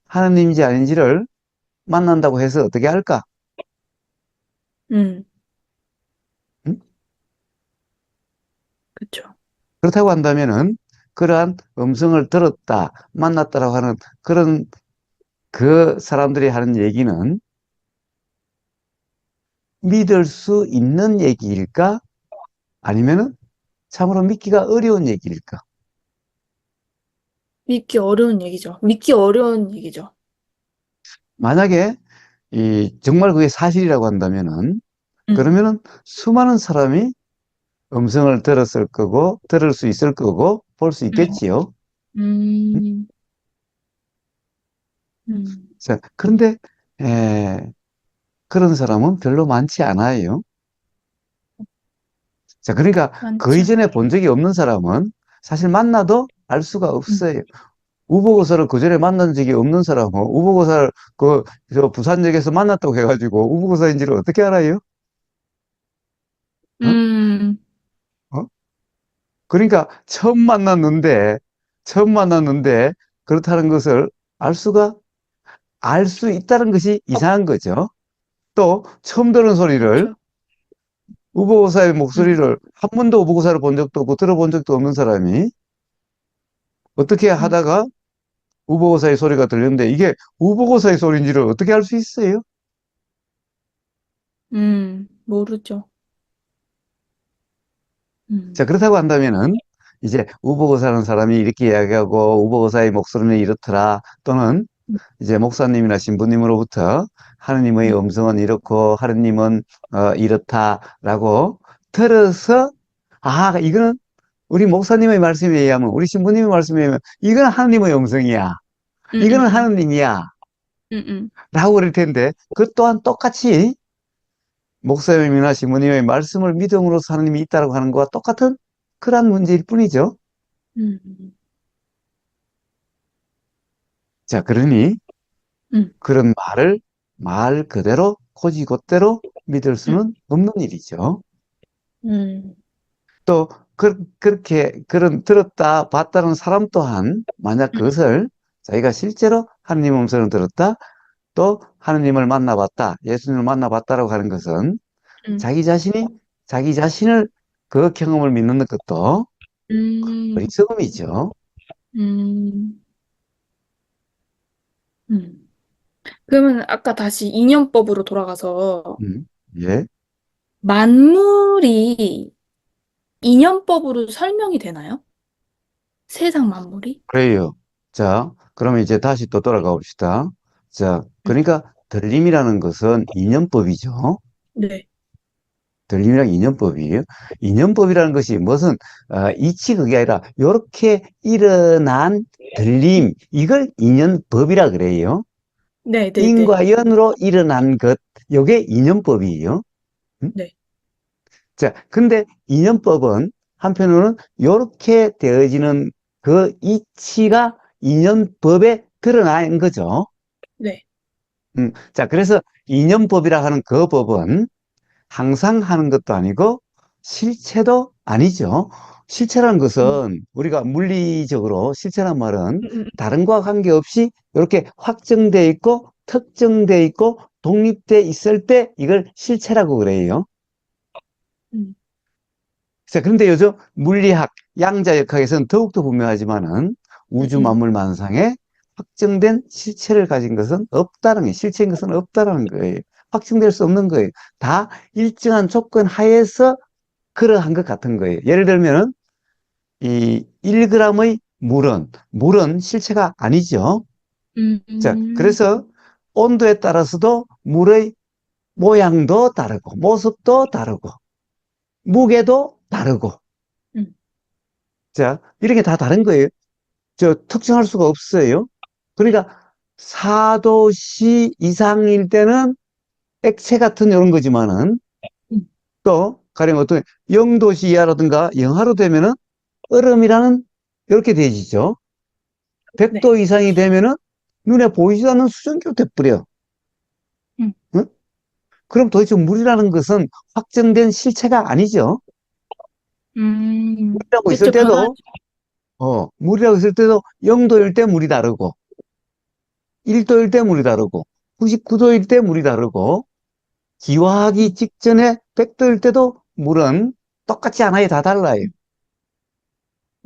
[SPEAKER 2] 하느님인지 아닌지를 만난다고 해서 어떻게 알까?
[SPEAKER 1] 음,
[SPEAKER 2] 음?
[SPEAKER 1] 그쵸.
[SPEAKER 2] 그렇다고 한다면은 그러한 음성을 들었다, 만났다라고 하는 그런 그 사람들이 하는 얘기는 믿을 수 있는 얘기일까? 아니면은 참으로 믿기가 어려운 얘기일까?
[SPEAKER 1] 믿기 어려운 얘기죠. 믿기 어려운 얘기죠.
[SPEAKER 2] 만약에 정말 그게 사실이라고 한다면은,
[SPEAKER 1] 음,
[SPEAKER 2] 그러면은 수많은 사람이 음성을 들었을 거고, 들을 수 있을 거고, 볼 수
[SPEAKER 1] 음,
[SPEAKER 2] 있겠지요. 음?
[SPEAKER 1] 음, 음.
[SPEAKER 2] 자, 그런데, 에, 그런 사람은 별로 많지 않아요. 자, 그러니까 그
[SPEAKER 1] 많지
[SPEAKER 2] 이전에 본
[SPEAKER 1] 않아요.
[SPEAKER 2] 적이 없는 사람은 사실 만나도 알 수가
[SPEAKER 1] 음,
[SPEAKER 2] 없어요. 우보고사를 그 전에 만난 적이 없는 사람은 우보고사를 저 부산역에서 만났다고 해가지고 우보고사인지를 어떻게 알아요? 어?
[SPEAKER 1] 음,
[SPEAKER 2] 어? 그러니까 처음 만났는데 그렇다는 것을 알 수가 알 수 있다는 것이
[SPEAKER 1] 어,
[SPEAKER 2] 이상한 거죠. 또 처음 들은 소리를
[SPEAKER 1] 그렇죠.
[SPEAKER 2] 우보고사의
[SPEAKER 1] 음,
[SPEAKER 2] 목소리를 한 번도 우보고사를 본 적도 없고 들어본 적도 없는 사람이 어떻게
[SPEAKER 1] 음,
[SPEAKER 2] 하다가 우보고사의 소리가 들렸는데 이게 우보고사의 소리인지를 어떻게 알 수 있어요?
[SPEAKER 1] 모르죠.
[SPEAKER 2] 자,
[SPEAKER 1] 음,
[SPEAKER 2] 그렇다고 한다면은 이제 우보고사라는 사람이 이렇게 이야기하고 우보고사의 목소리는 이렇더라 또는
[SPEAKER 1] 음,
[SPEAKER 2] 이제 목사님이나 신부님으로부터 하느님의
[SPEAKER 1] 음,
[SPEAKER 2] 음성은 이렇고 하느님은 이렇다라고 들어서 아, 이거는 우리 목사님의 말씀에 의하면 우리 신부님의 말씀에 의하면 이건 하느님의 음성이야.
[SPEAKER 1] 음,
[SPEAKER 2] 이거는
[SPEAKER 1] 음,
[SPEAKER 2] 하느님이야.
[SPEAKER 1] 음, 음,
[SPEAKER 2] 라고 그럴 텐데 그 또한 똑같이 목사님이나 신부님의 말씀을 믿음으로써 하느님이 있다고 하는 것과 똑같은 그러한 문제일 뿐이죠.
[SPEAKER 1] 음,
[SPEAKER 2] 자, 그러니
[SPEAKER 1] 음,
[SPEAKER 2] 그런 말을 말 그대로 곧이곧대로 믿을
[SPEAKER 1] 음,
[SPEAKER 2] 수는 없는 일이죠.
[SPEAKER 1] 음,
[SPEAKER 2] 또 그렇게 그런 들었다 봤다는 사람 또한 만약
[SPEAKER 1] 음,
[SPEAKER 2] 그것을 자기가 실제로 하느님 음성을 들었다 또 하느님을 만나봤다 예수님을 만나봤다라고 하는 것은
[SPEAKER 1] 음,
[SPEAKER 2] 자기 자신이 자기 자신을 그 경험을 믿는 것도
[SPEAKER 1] 음,
[SPEAKER 2] 어리석음이죠.
[SPEAKER 1] 음, 음. 그러면 아까 다시 인연법으로 돌아가서
[SPEAKER 2] 음, 예,
[SPEAKER 1] 만물이 인연법으로 설명이 되나요? 세상 만물이?
[SPEAKER 2] 그래요. 자, 그러면 이제 다시 또 돌아가 봅시다. 자,
[SPEAKER 1] 음,
[SPEAKER 2] 그러니까 들림이라는 것은 인연법이죠.
[SPEAKER 1] 네,
[SPEAKER 2] 들림이란 인연법이에요. 인연법이라는 것이 무슨 이치 그게 아니라 이렇게 일어난 들림 이걸 인연법이라 그래요.
[SPEAKER 1] 네, 네, 네,
[SPEAKER 2] 인과 연으로 일어난 것 이게 인연법이에요. 음?
[SPEAKER 1] 네,
[SPEAKER 2] 자, 근데 인연법은 한편으로는 이렇게 되어지는 그 이치가 인연법에 드러난 거죠.
[SPEAKER 1] 네.
[SPEAKER 2] 자, 그래서 인연법이라 하는 그 법은 항상 하는 것도 아니고 실체도 아니죠. 실체라는
[SPEAKER 1] 음,
[SPEAKER 2] 것은 우리가 물리적으로 실체란 말은
[SPEAKER 1] 음, 음,
[SPEAKER 2] 다른 것과 관계없이 이렇게 확정돼 있고 특정돼 있고 독립돼 있을 때 이걸 실체라고 그래요.
[SPEAKER 1] 음,
[SPEAKER 2] 자, 그런데 요즘 물리학, 양자역학에서는 더욱더 분명하지만은
[SPEAKER 1] 음,
[SPEAKER 2] 우주
[SPEAKER 1] 음,
[SPEAKER 2] 만물 만상에 확정된 실체를 가진 것은 없다는 거예요. 실체인 것은 없다는 거예요. 확정될 수 없는 거예요. 다 일정한 조건 하에서 그러한 것 같은 거예요. 예를 들면 이 1g의 물은 실체가 아니죠. 자,
[SPEAKER 1] 음,
[SPEAKER 2] 그래서 온도에 따라서도 물의 모양도 다르고 모습도 다르고 무게도 다르고
[SPEAKER 1] 음,
[SPEAKER 2] 자, 이렇게 다 다른 거예요. 특정할 수가 없어요.
[SPEAKER 1] 네,
[SPEAKER 2] 그러니까 4도씨 이상일 때는 액체 같은 이런 거지만은
[SPEAKER 1] 음,
[SPEAKER 2] 또 가령 어떤 0도씨 이하라든가 영하로 되면은 얼음이라는 이렇게 되지죠.
[SPEAKER 1] 네,
[SPEAKER 2] 100도 이상이 되면은 눈에 보이지도 않는 수증기로 돼버려.
[SPEAKER 1] 음,
[SPEAKER 2] 응? 그럼 도대체 물이라는 것은 확정된 실체가 아니죠. 물이라고 있을
[SPEAKER 1] 그렇죠. 변화죠.
[SPEAKER 2] 때도, 물이라고 있을 때도 0도일 때 물이 다르고, 1도일 때 물이 다르고, 99도일 때 물이 다르고, 기화하기
[SPEAKER 1] 음,
[SPEAKER 2] 직전에 100도일 때도 물은 똑같지 않아요. 다 달라요.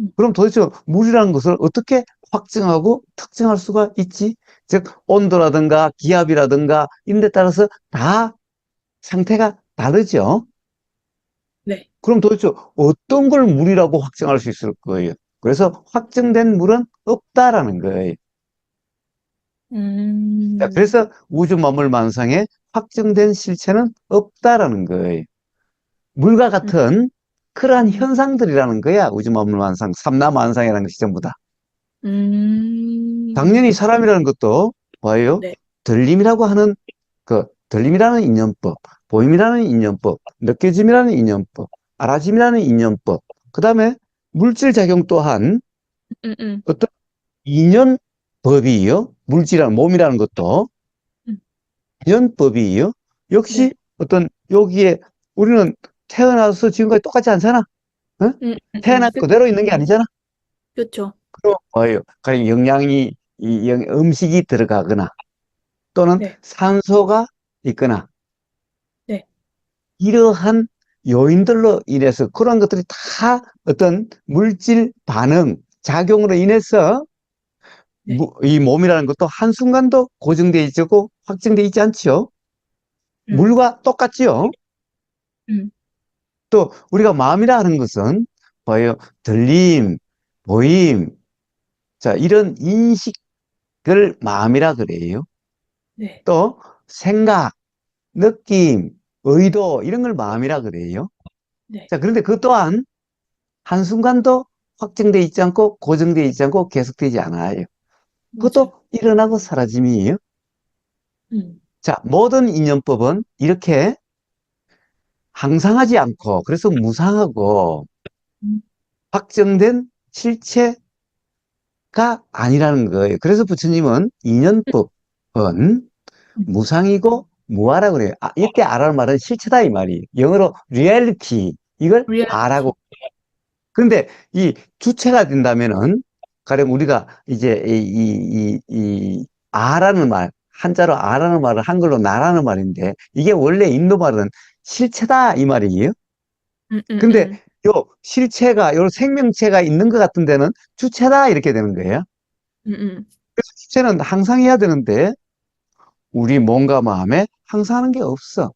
[SPEAKER 1] 음,
[SPEAKER 2] 그럼 도대체 물이라는 것을 어떻게 확정하고 특정할 수가 있지? 즉, 온도라든가 기압이라든가 이런 데 따라서 다 상태가 다르죠.
[SPEAKER 1] 네.
[SPEAKER 2] 그럼 도대체 어떤 걸 물이라고 확정할 수 있을 거예요? 그래서 확증된 물은 없다라는 거예요. 자,
[SPEAKER 1] 음,
[SPEAKER 2] 그래서 우주 만물 만상에 확증된 실체는 없다라는 거예요. 물과
[SPEAKER 1] 음,
[SPEAKER 2] 같은 그러한
[SPEAKER 1] 음,
[SPEAKER 2] 현상들이라는 거야. 우주 만물 만상, 삼라만상이라는 것이 전부 다.
[SPEAKER 1] 음,
[SPEAKER 2] 당연히 사람이라는 것도 봐요.
[SPEAKER 1] 네,
[SPEAKER 2] 들림이라고 하는 그 들림이라는 인연법, 보임이라는 인연법, 느껴짐이라는 인연법, 알아짐이라는 인연법, 그 다음에 물질 작용 또한
[SPEAKER 1] 음, 음,
[SPEAKER 2] 어떤 인연법이요. 물질이라는 몸이라는 것도
[SPEAKER 1] 음,
[SPEAKER 2] 인연법이요. 역시
[SPEAKER 1] 네,
[SPEAKER 2] 어떤 여기에 우리는 태어나서 지금까지 똑같지 않잖아. 어? 태어난
[SPEAKER 1] 그,
[SPEAKER 2] 그대로 있는 게 아니잖아.
[SPEAKER 1] 그쵸.
[SPEAKER 2] 그럼 뭐예요? 가령 영양이 음식이 들어가거나 또는
[SPEAKER 1] 네,
[SPEAKER 2] 산소가 있거나
[SPEAKER 1] 네,
[SPEAKER 2] 이러한 요인들로 인해서 그런 것들이 다 어떤 물질 반응, 작용으로 인해서
[SPEAKER 1] 네,
[SPEAKER 2] 이 몸이라는 것도 한순간도 고정되어 있고 확정되어 있지 않죠?
[SPEAKER 1] 음,
[SPEAKER 2] 물과 똑같지요?
[SPEAKER 1] 음,
[SPEAKER 2] 또 우리가 마음이라 하는 것은 뭐예요? 들림, 보임, 자, 이런 인식을 마음이라 그래요.
[SPEAKER 1] 네,
[SPEAKER 2] 또 생각, 느낌, 의도 이런 걸 마음이라 그래요.
[SPEAKER 1] 네,
[SPEAKER 2] 자, 그런데 그 또한 한순간도 확정되어 있지 않고 고정되어 있지 않고 계속되지 않아요.
[SPEAKER 1] 맞아요.
[SPEAKER 2] 그것도 일어나고 사라짐이에요.
[SPEAKER 1] 음,
[SPEAKER 2] 자, 모든 인연법은 이렇게 항상하지 않고 그래서 무상하고
[SPEAKER 1] 음,
[SPEAKER 2] 확정된 실체가 아니라는 거예요. 그래서 부처님은 인연법은
[SPEAKER 1] 음,
[SPEAKER 2] 무상이고 무아라 그래요. 아, 이때 아라는 말은 실체다 이 말이에요. 영어로 reality 이걸
[SPEAKER 1] 리얼리티.
[SPEAKER 2] 아라고. 그런데 이 주체가 된다면은 가령 우리가 이제 이 아라는 말 한자로 아라는 말은 한글로 나라는 말인데 이게 원래 인도 말은 실체다 이 말이에요.
[SPEAKER 1] 음, 음,
[SPEAKER 2] 근데
[SPEAKER 1] 음,
[SPEAKER 2] 요 실체가 요 생명체가 있는 것 같은 데는 주체다 이렇게 되는 거예요.
[SPEAKER 1] 음,
[SPEAKER 2] 그래서 주체는 항상 해야 되는데 우리 몸과 마음에 항상 하는 게 없어.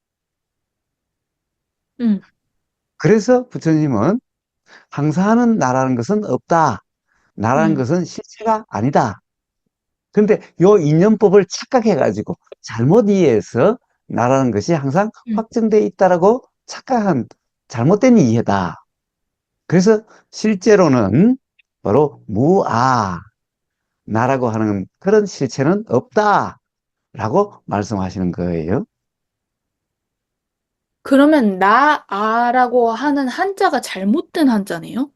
[SPEAKER 1] 음,
[SPEAKER 2] 그래서 부처님은 항상 하는 나라는 것은 없다. 나라는
[SPEAKER 1] 음,
[SPEAKER 2] 것은 실체가 아니다. 근데 요 인연법을 착각해가지고 잘못 이해해서 나라는 것이 항상
[SPEAKER 1] 음.
[SPEAKER 2] 확정돼 있다라고 착각한 잘못된 이해다. 그래서 실제로는 바로 무아, 나라고 하는 그런 실체는 없다라고 말씀하시는 거예요.
[SPEAKER 1] 그러면 나아라고 하는 한자가 잘못된 한자네요?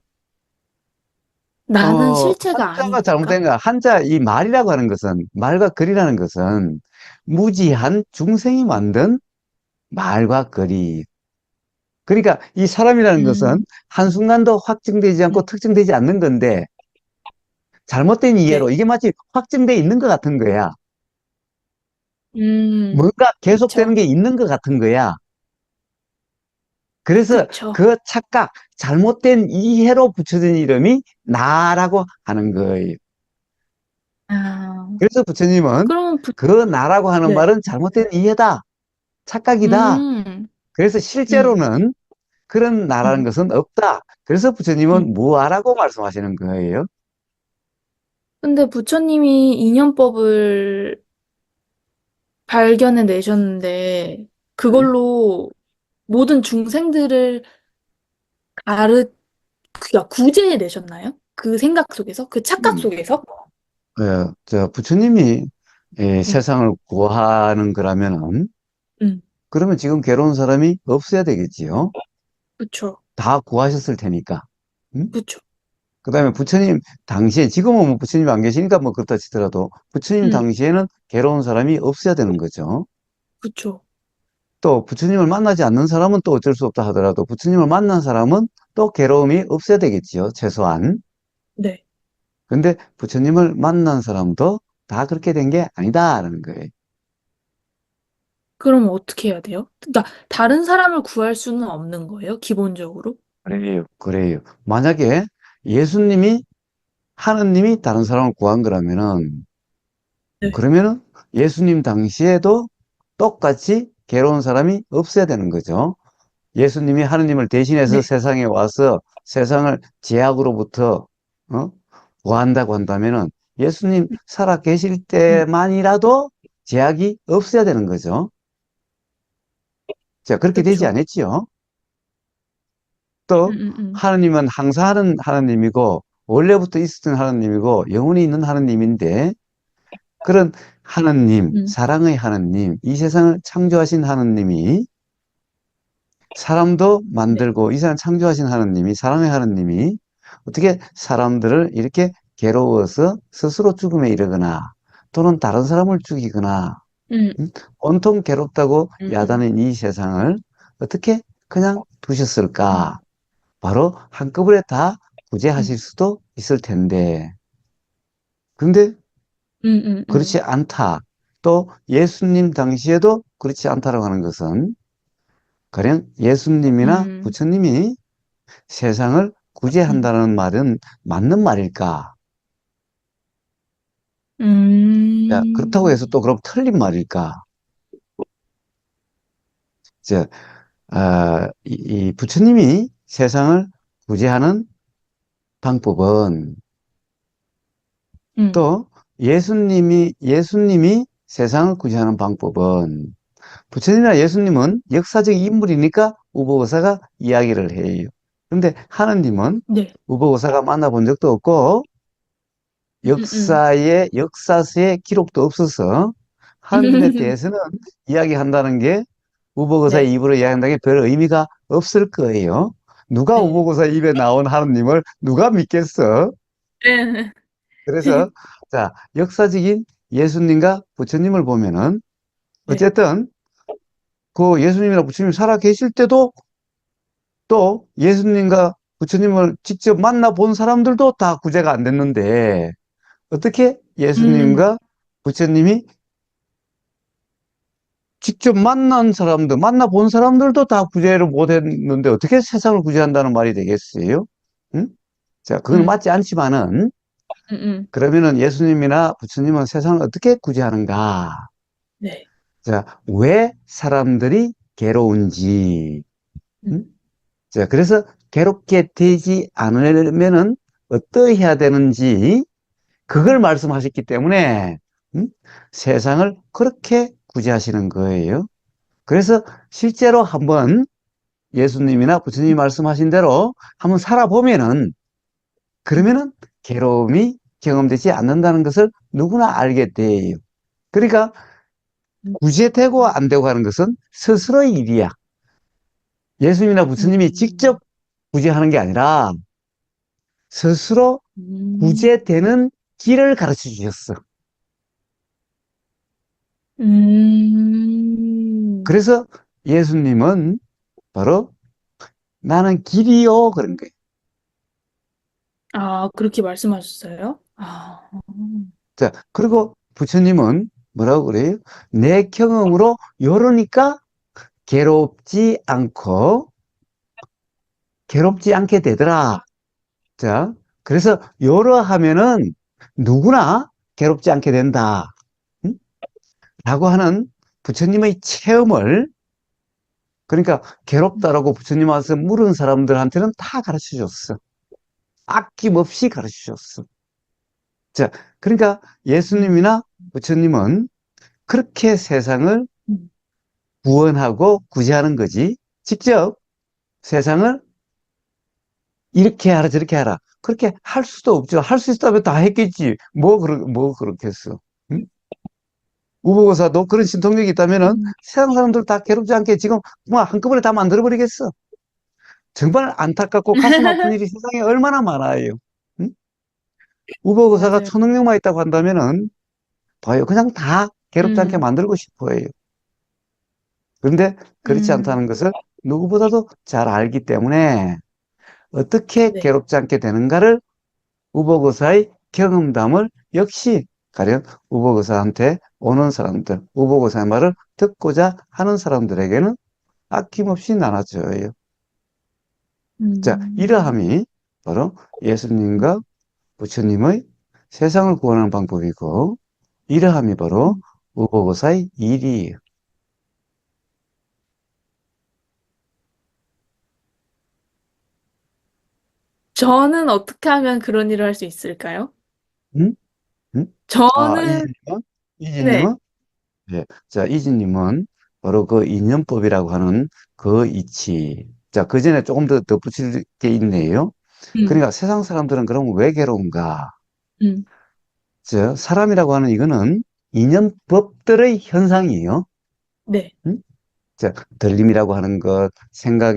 [SPEAKER 1] 나는 실체가
[SPEAKER 2] 한자가
[SPEAKER 1] 아니니까?
[SPEAKER 2] 잘못된 거야. 한자 이 말이라고 하는 것은 말과 글이라는 것은 무지한 중생이 만든 말과 글이 그러니까 이 사람이라는 것은
[SPEAKER 1] 음,
[SPEAKER 2] 한순간도 확증되지
[SPEAKER 1] 음,
[SPEAKER 2] 않고 특정되지 않는 건데 잘못된 이해로
[SPEAKER 1] 네,
[SPEAKER 2] 이게 마치 확증돼 있는 것 같은 거야. 뭔가 계속되는
[SPEAKER 1] 그쵸,
[SPEAKER 2] 게 있는 것 같은 거야. 그래서
[SPEAKER 1] 그쵸.
[SPEAKER 2] 그 착각, 잘못된 이해로 붙여진 이름이 나라고 하는 거예요.
[SPEAKER 1] 아,
[SPEAKER 2] 그래서 부처님은
[SPEAKER 1] 그러면,
[SPEAKER 2] 그 나라고 하는
[SPEAKER 1] 네,
[SPEAKER 2] 말은 잘못된 이해다, 착각이다.
[SPEAKER 1] 음,
[SPEAKER 2] 그래서
[SPEAKER 1] 음,
[SPEAKER 2] 실제로는 그런 나라는
[SPEAKER 1] 음,
[SPEAKER 2] 것은 없다. 그래서
[SPEAKER 1] 음.
[SPEAKER 2] 부처님은 무아라고 말씀하시는 거예요.
[SPEAKER 1] 근데 부처님이 인연법을 발견해 내셨는데, 그걸로 모든 중생들을 가르, 그니까 구제해 내셨나요? 그 생각 속에서? 그 착각
[SPEAKER 2] 음.
[SPEAKER 1] 속에서?
[SPEAKER 2] 저 부처님이
[SPEAKER 1] 네,
[SPEAKER 2] 세상을 구하는 거라면은
[SPEAKER 1] 음,
[SPEAKER 2] 그러면 지금 괴로운 사람이 없어야 되겠지요.
[SPEAKER 1] 그쵸,
[SPEAKER 2] 다 구하셨을 테니까. 음?
[SPEAKER 1] 그쵸,
[SPEAKER 2] 그다음에 부처님 당시에 지금은 뭐 부처님이 안 계시니까 뭐 그렇다 치더라도 부처님
[SPEAKER 1] 음,
[SPEAKER 2] 당시에는 괴로운 사람이 없어야 되는 거죠.
[SPEAKER 1] 그쵸,
[SPEAKER 2] 또 부처님을 만나지 않는 사람은 또 어쩔 수 없다 하더라도 부처님을 만난 사람은 또 괴로움이 없어야 되겠지요. 최소한.
[SPEAKER 1] 네.
[SPEAKER 2] 근데 부처님을 만난 사람도 다 그렇게 된 게 아니다라는 거예요.
[SPEAKER 1] 그럼 어떻게 해야 돼요? 그러니까 다른 사람을 구할 수는 없는 거예요, 기본적으로?
[SPEAKER 2] 그래요. 그래요. 만약에 예수님이 하느님이 다른 사람을 구한 거라면은
[SPEAKER 1] 네.
[SPEAKER 2] 그러면은 예수님 당시에도 똑같이 괴로운 사람이 없어야 되는 거죠. 예수님이 하느님을 대신해서
[SPEAKER 1] 네.
[SPEAKER 2] 세상에 와서 세상을 죄악으로부터 어? 구한다고 한다면은 예수님 살아 계실
[SPEAKER 1] 음,
[SPEAKER 2] 때만이라도 제약이 없어야 되는 거죠. 자, 그렇게 되지
[SPEAKER 1] 그쵸.
[SPEAKER 2] 않았지요. 또
[SPEAKER 1] 음.
[SPEAKER 2] 하느님은 항상 하는 하느님이고 원래부터 있었던 하느님이고 영원히 있는 하느님인데 그런 하느님,
[SPEAKER 1] 음,
[SPEAKER 2] 사랑의 하느님, 이 세상을 창조하신 하느님이 사람도
[SPEAKER 1] 네.
[SPEAKER 2] 만들고 이 세상 창조하신 하느님이 사랑의 하느님이 어떻게 사람들을 이렇게 괴로워서 스스로 죽음에 이르거나 또는 다른 사람을 죽이거나
[SPEAKER 1] 음,
[SPEAKER 2] 온통 괴롭다고
[SPEAKER 1] 음,
[SPEAKER 2] 야단인 이 세상을 어떻게 그냥 두셨을까?
[SPEAKER 1] 음,
[SPEAKER 2] 바로 한꺼번에 다
[SPEAKER 1] 음,
[SPEAKER 2] 구제하실 수도 있을 텐데. 근데 그렇지
[SPEAKER 1] 음.
[SPEAKER 2] 않다. 또 예수님 당시에도 그렇지 않다라고 하는 것은 가령 예수님이나
[SPEAKER 1] 음,
[SPEAKER 2] 부처님이 세상을
[SPEAKER 1] 음,
[SPEAKER 2] 구제한다는 말은 맞는 말일까? 자, 그렇다고
[SPEAKER 1] 음,
[SPEAKER 2] 해서 또 그럼 틀린 말일까? 자, 이 부처님이 세상을 구제하는 방법은
[SPEAKER 1] 음.
[SPEAKER 2] 또 예수님이 세상을 구제하는 방법은 부처님이나 예수님은 역사적 인물이니까 우보의사가 이야기를 해요. 그런데 하느님은
[SPEAKER 1] 네.
[SPEAKER 2] 우보의사가 만나본 적도 없고
[SPEAKER 1] 음.
[SPEAKER 2] 역사서에 기록도 없어서 하느님에 대해서는 이야기한다는 게 우보의사의
[SPEAKER 1] 네.
[SPEAKER 2] 입으로 이야기한다는 게 별 의미가 없을 거예요. 누가
[SPEAKER 1] 네.
[SPEAKER 2] 우보의사 입에 나온 하느님을 누가 믿겠어?
[SPEAKER 1] 네.
[SPEAKER 2] 그래서 자, 역사적인 예수님과 부처님을 보면은
[SPEAKER 1] 네.
[SPEAKER 2] 어쨌든 그 예수님이나 부처님 살아 계실 때도 또 예수님과 부처님을 직접 만나본 사람들도 다 구제가 안 됐는데 어떻게
[SPEAKER 1] 음,
[SPEAKER 2] 예수님과 부처님이 직접 만나본 사람들도 다 구제를 못 했는데 어떻게 세상을 구제한다는 말이 되겠어요? 응? 자, 그건
[SPEAKER 1] 음,
[SPEAKER 2] 맞지 않지만은
[SPEAKER 1] 음.
[SPEAKER 2] 그러면은 예수님이나 부처님은 세상을 어떻게 구제하는가?
[SPEAKER 1] 네.
[SPEAKER 2] 자, 왜 사람들이 괴로운지,
[SPEAKER 1] 음,
[SPEAKER 2] 응? 자, 그래서 괴롭게 되지 않으려면은 어떠해야 되는지 그걸
[SPEAKER 1] 음,
[SPEAKER 2] 말씀하셨기 때문에 음? 세상을 그렇게 구제하시는 거예요. 그래서 실제로 한번 예수님이나 부처님이 말씀하신 대로 한번 살아보면은 그러면은 괴로움이 경험되지 않는다는 것을 누구나 알게 돼요. 그러니까
[SPEAKER 1] 음,
[SPEAKER 2] 구제되고 안 되고 하는 것은 스스로의 일이야. 예수님이나 부처님이
[SPEAKER 1] 음,
[SPEAKER 2] 직접 구제하는 게 아니라 스스로
[SPEAKER 1] 음,
[SPEAKER 2] 구제되는 길을 가르쳐 주셨어.
[SPEAKER 1] 음.
[SPEAKER 2] 그래서 예수님은 바로 나는 길이요 그런 거예요.
[SPEAKER 1] 아, 그렇게 말씀하셨어요?
[SPEAKER 2] 자, 그리고 부처님은 뭐라고 그래요? 내 경험으로 요러니까 괴롭지 않게 되더라. 자, 그래서 요러 하면은 누구나 괴롭지 않게 된다. 응? 라고 하는 부처님의 체험을 그러니까 괴롭다라고 부처님 와서 물은 사람들한테는 다 가르쳐 줬어. 아낌없이 가르쳐 줬어. 자, 그러니까
[SPEAKER 1] 음,
[SPEAKER 2] 예수님이나 부처님은 그렇게 세상을
[SPEAKER 1] 음,
[SPEAKER 2] 구원하고 구제하는 거지. 직접 세상을 이렇게 하라 저렇게 하라. 그렇게 할 수도 없죠. 할 수 있다면 다 했겠지. 뭐 그렇겠어. 응? 우보고사도 그런 신통력이 있다면은
[SPEAKER 1] 음.
[SPEAKER 2] 세상 사람들 다 괴롭지 않게 지금 뭐 한꺼번에 다 만들어 버리겠어. 정말 안타깝고 가슴 아픈 일이 세상에 얼마나 많아요. 응? 우보고사가
[SPEAKER 1] 맞아요.
[SPEAKER 2] 초능력만 있다고 한다면은 봐요. 그냥 다 괴롭지 않게
[SPEAKER 1] 음,
[SPEAKER 2] 만들고 싶어요. 그런데 그렇지
[SPEAKER 1] 음,
[SPEAKER 2] 않다는 것을 누구보다도 잘 알기 때문에 어떻게
[SPEAKER 1] 네.
[SPEAKER 2] 괴롭지 않게 되는가를 우보고사의 경험담을 역시 가령 우보고사한테 오는 사람들, 우보고사의 말을 듣고자 하는 사람들에게는 아낌없이 나눠줘요. 자,
[SPEAKER 1] 음,
[SPEAKER 2] 이러함이 바로 예수님과 부처님의 세상을 구원하는 방법이고, 이러함이 바로
[SPEAKER 1] 음,
[SPEAKER 2] 우보고사의 일이에요.
[SPEAKER 1] 저는 어떻게 하면 그런 일을 할 수 있을까요?
[SPEAKER 2] 응? 응? 아,
[SPEAKER 1] 저는,
[SPEAKER 2] 이진님은?
[SPEAKER 1] 네,
[SPEAKER 2] 이진님은? 예. 자, 이진님은 바로 그 인연법이라고 하는 그 이치. 자, 그 전에 조금 더 덧붙일 게 있네요.
[SPEAKER 1] 음,
[SPEAKER 2] 그러니까 세상 사람들은 그럼 왜 괴로운가?
[SPEAKER 1] 음,
[SPEAKER 2] 사람이라고 하는 이거는 인연법들의 현상이에요.
[SPEAKER 1] 네,
[SPEAKER 2] 응? 자, 들림이라고 하는 것,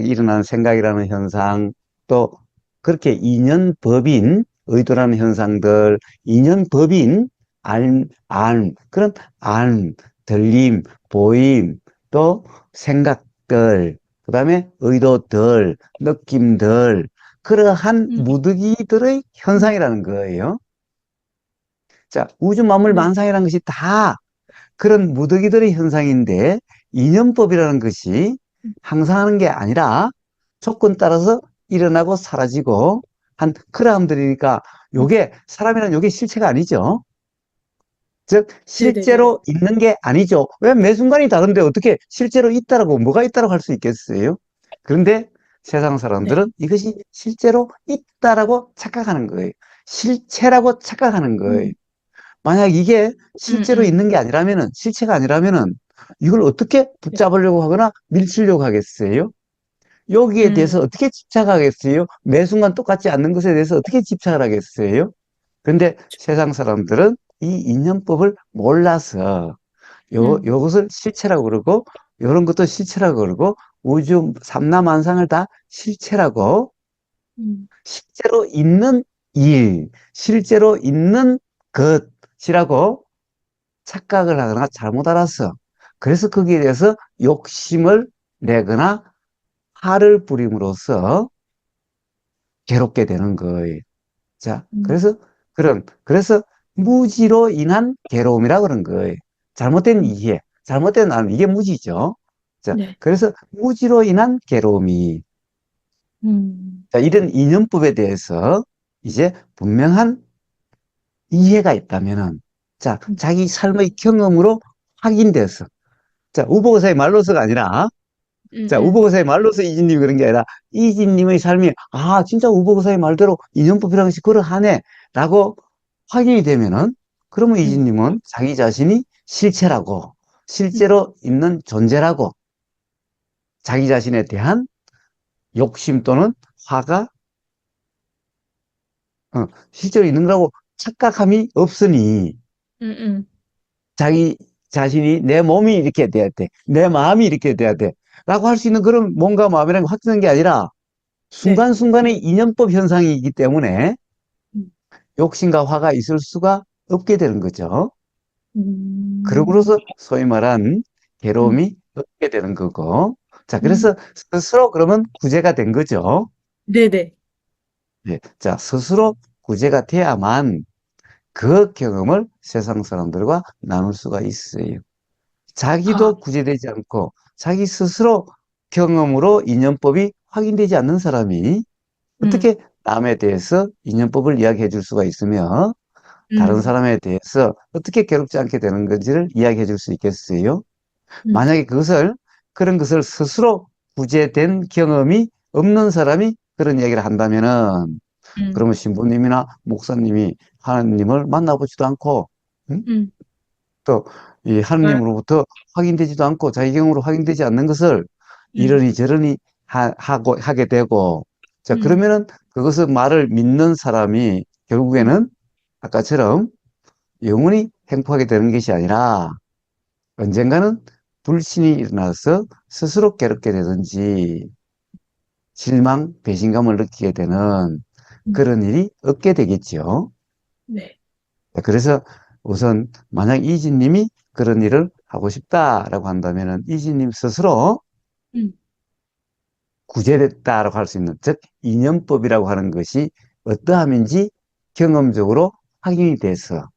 [SPEAKER 2] 일어나는 생각이라는 현상, 또 그렇게 인연법인 의도라는 현상들, 인연법인 그런 들림, 보임, 또 생각들, 그 다음에 의도들, 느낌들, 그러한
[SPEAKER 1] 음,
[SPEAKER 2] 무더기들의
[SPEAKER 1] 음,
[SPEAKER 2] 현상이라는 거예요. 자, 우주 만물
[SPEAKER 1] 네,
[SPEAKER 2] 만상이라는 것이 다 그런 무더기들의 현상인데, 인연법이라는 것이 항상 하는 게 아니라 조건 따라서 일어나고 사라지고 한 그라운드니까,
[SPEAKER 1] 음,
[SPEAKER 2] 요게 사람이란 요게 실체가 아니죠. 즉
[SPEAKER 1] 네네네,
[SPEAKER 2] 실제로 있는 게 아니죠. 왜 매 순간이 다른데 어떻게 실제로 있다라고 뭐가 있다라고 할 수 있겠어요? 그런데 세상
[SPEAKER 1] 네,
[SPEAKER 2] 사람들은 이것이 실제로 있다라고 착각하는 거예요. 실체라고 착각하는 거예요.
[SPEAKER 1] 음,
[SPEAKER 2] 만약 이게
[SPEAKER 1] 음,
[SPEAKER 2] 실제로
[SPEAKER 1] 음,
[SPEAKER 2] 있는 게 아니라면은, 실체가 아니라면은, 이걸 어떻게
[SPEAKER 1] 네,
[SPEAKER 2] 붙잡으려고 하거나 밀치려고 하겠어요? 여기에 대해서
[SPEAKER 1] 음,
[SPEAKER 2] 어떻게 집착하겠어요? 매 순간 똑같지 않는 것에 대해서 어떻게 집착을 하겠어요? 근데 세상 사람들은 이 인연법을 몰라서
[SPEAKER 1] 음,
[SPEAKER 2] 요것을 실체라고 그러고, 요런 것도 실체라고 그러고, 우주 삼라만상을 다 실체라고,
[SPEAKER 1] 음,
[SPEAKER 2] 실제로 있는 일, 실제로 있는 것이라고 착각을 하거나 잘못 알았어. 그래서 거기에 대해서 욕심을 내거나 화를 부림으로써 괴롭게 되는 거예요. 자,
[SPEAKER 1] 음,
[SPEAKER 2] 그래서 무지로 인한 괴로움이라 그런 거예요. 잘못된
[SPEAKER 1] 음,
[SPEAKER 2] 이해, 잘못된 안, 이게 무지죠. 자,
[SPEAKER 1] 네,
[SPEAKER 2] 그래서 무지로 인한 괴로움이,
[SPEAKER 1] 음,
[SPEAKER 2] 자, 이런 이념법에 대해서 이제 분명한 이해가 있다면은, 자,
[SPEAKER 1] 음,
[SPEAKER 2] 자기 삶의 경험으로 확인돼서, 자, 우보고사의 말로서가 아니라, 자,
[SPEAKER 1] 음,
[SPEAKER 2] 우보고사의 말로서 이진님이 그런 게 아니라, 이진님의 삶이, 아, 진짜 우보고사의 말대로 인연법이라는 것이 그러하네, 라고 확인이 되면은, 그러면
[SPEAKER 1] 음,
[SPEAKER 2] 이진님은 자기 자신이 실체라고,
[SPEAKER 1] 음,
[SPEAKER 2] 실제로 있는 존재라고, 자기 자신에 대한 욕심 또는 화가, 실제로 있는 거라고 착각함이 없으니,
[SPEAKER 1] 음,
[SPEAKER 2] 자기 자신이 내 몸이 이렇게 돼야 돼. 내 마음이 이렇게 돼야 돼. 라고 할 수 있는 그런 몸과 마음이라는 게 확정된 게 아니라
[SPEAKER 1] 네,
[SPEAKER 2] 순간순간의 인연법 현상이기 때문에
[SPEAKER 1] 음,
[SPEAKER 2] 욕심과 화가 있을 수가 없게 되는 거죠.
[SPEAKER 1] 음,
[SPEAKER 2] 그러고서 소위 말한
[SPEAKER 1] 음,
[SPEAKER 2] 괴로움이 없게 되는 거고. 자,
[SPEAKER 1] 음,
[SPEAKER 2] 그래서 스스로 그러면 구제가 된 거죠.
[SPEAKER 1] 네네,
[SPEAKER 2] 예. 자, 스스로 구제가 돼야만 그 경험을 세상 사람들과 나눌 수가 있어요.
[SPEAKER 1] 아,
[SPEAKER 2] 자기도 구제되지 않고 자기 스스로 경험으로 인연법이 확인되지 않는 사람이
[SPEAKER 1] 음,
[SPEAKER 2] 어떻게 남에 대해서 인연법을 이야기해 줄 수가 있으며 다른
[SPEAKER 1] 음,
[SPEAKER 2] 사람에 대해서 어떻게 괴롭지 않게 되는 건지를 이야기해 줄 수 있겠어요?
[SPEAKER 1] 음,
[SPEAKER 2] 만약에 그런 것을 스스로 구제된 경험이 없는 사람이 그런 이야기를 한다면은,
[SPEAKER 1] 음,
[SPEAKER 2] 그러면 신부님이나 목사님이 하나님을 만나보지도 않고, 응?
[SPEAKER 1] 음,
[SPEAKER 2] 또 이
[SPEAKER 1] 아,
[SPEAKER 2] 하느님으로부터 확인되지도 않고 자기 경험으로 확인되지 않는 것을
[SPEAKER 1] 음,
[SPEAKER 2] 이러니 저러니 하게 되고, 자,
[SPEAKER 1] 음,
[SPEAKER 2] 그러면은 그것을 말을 믿는 사람이
[SPEAKER 1] 음,
[SPEAKER 2] 결국에는 아까처럼 영원히 행복하게 되는 것이 아니라 언젠가는 불신이 일어나서 스스로 괴롭게 되든지 실망, 배신감을 느끼게 되는
[SPEAKER 1] 음,
[SPEAKER 2] 그런 일이 없게 되겠죠.
[SPEAKER 1] 네,
[SPEAKER 2] 그래서 우선 만약 이진님이 그런 일을 하고 싶다라고 한다면은 이진님 스스로
[SPEAKER 1] 음,
[SPEAKER 2] 구제됐다라고 할 수 있는, 즉 인연법이라고 하는 것이 어떠함인지 경험적으로 확인이 돼서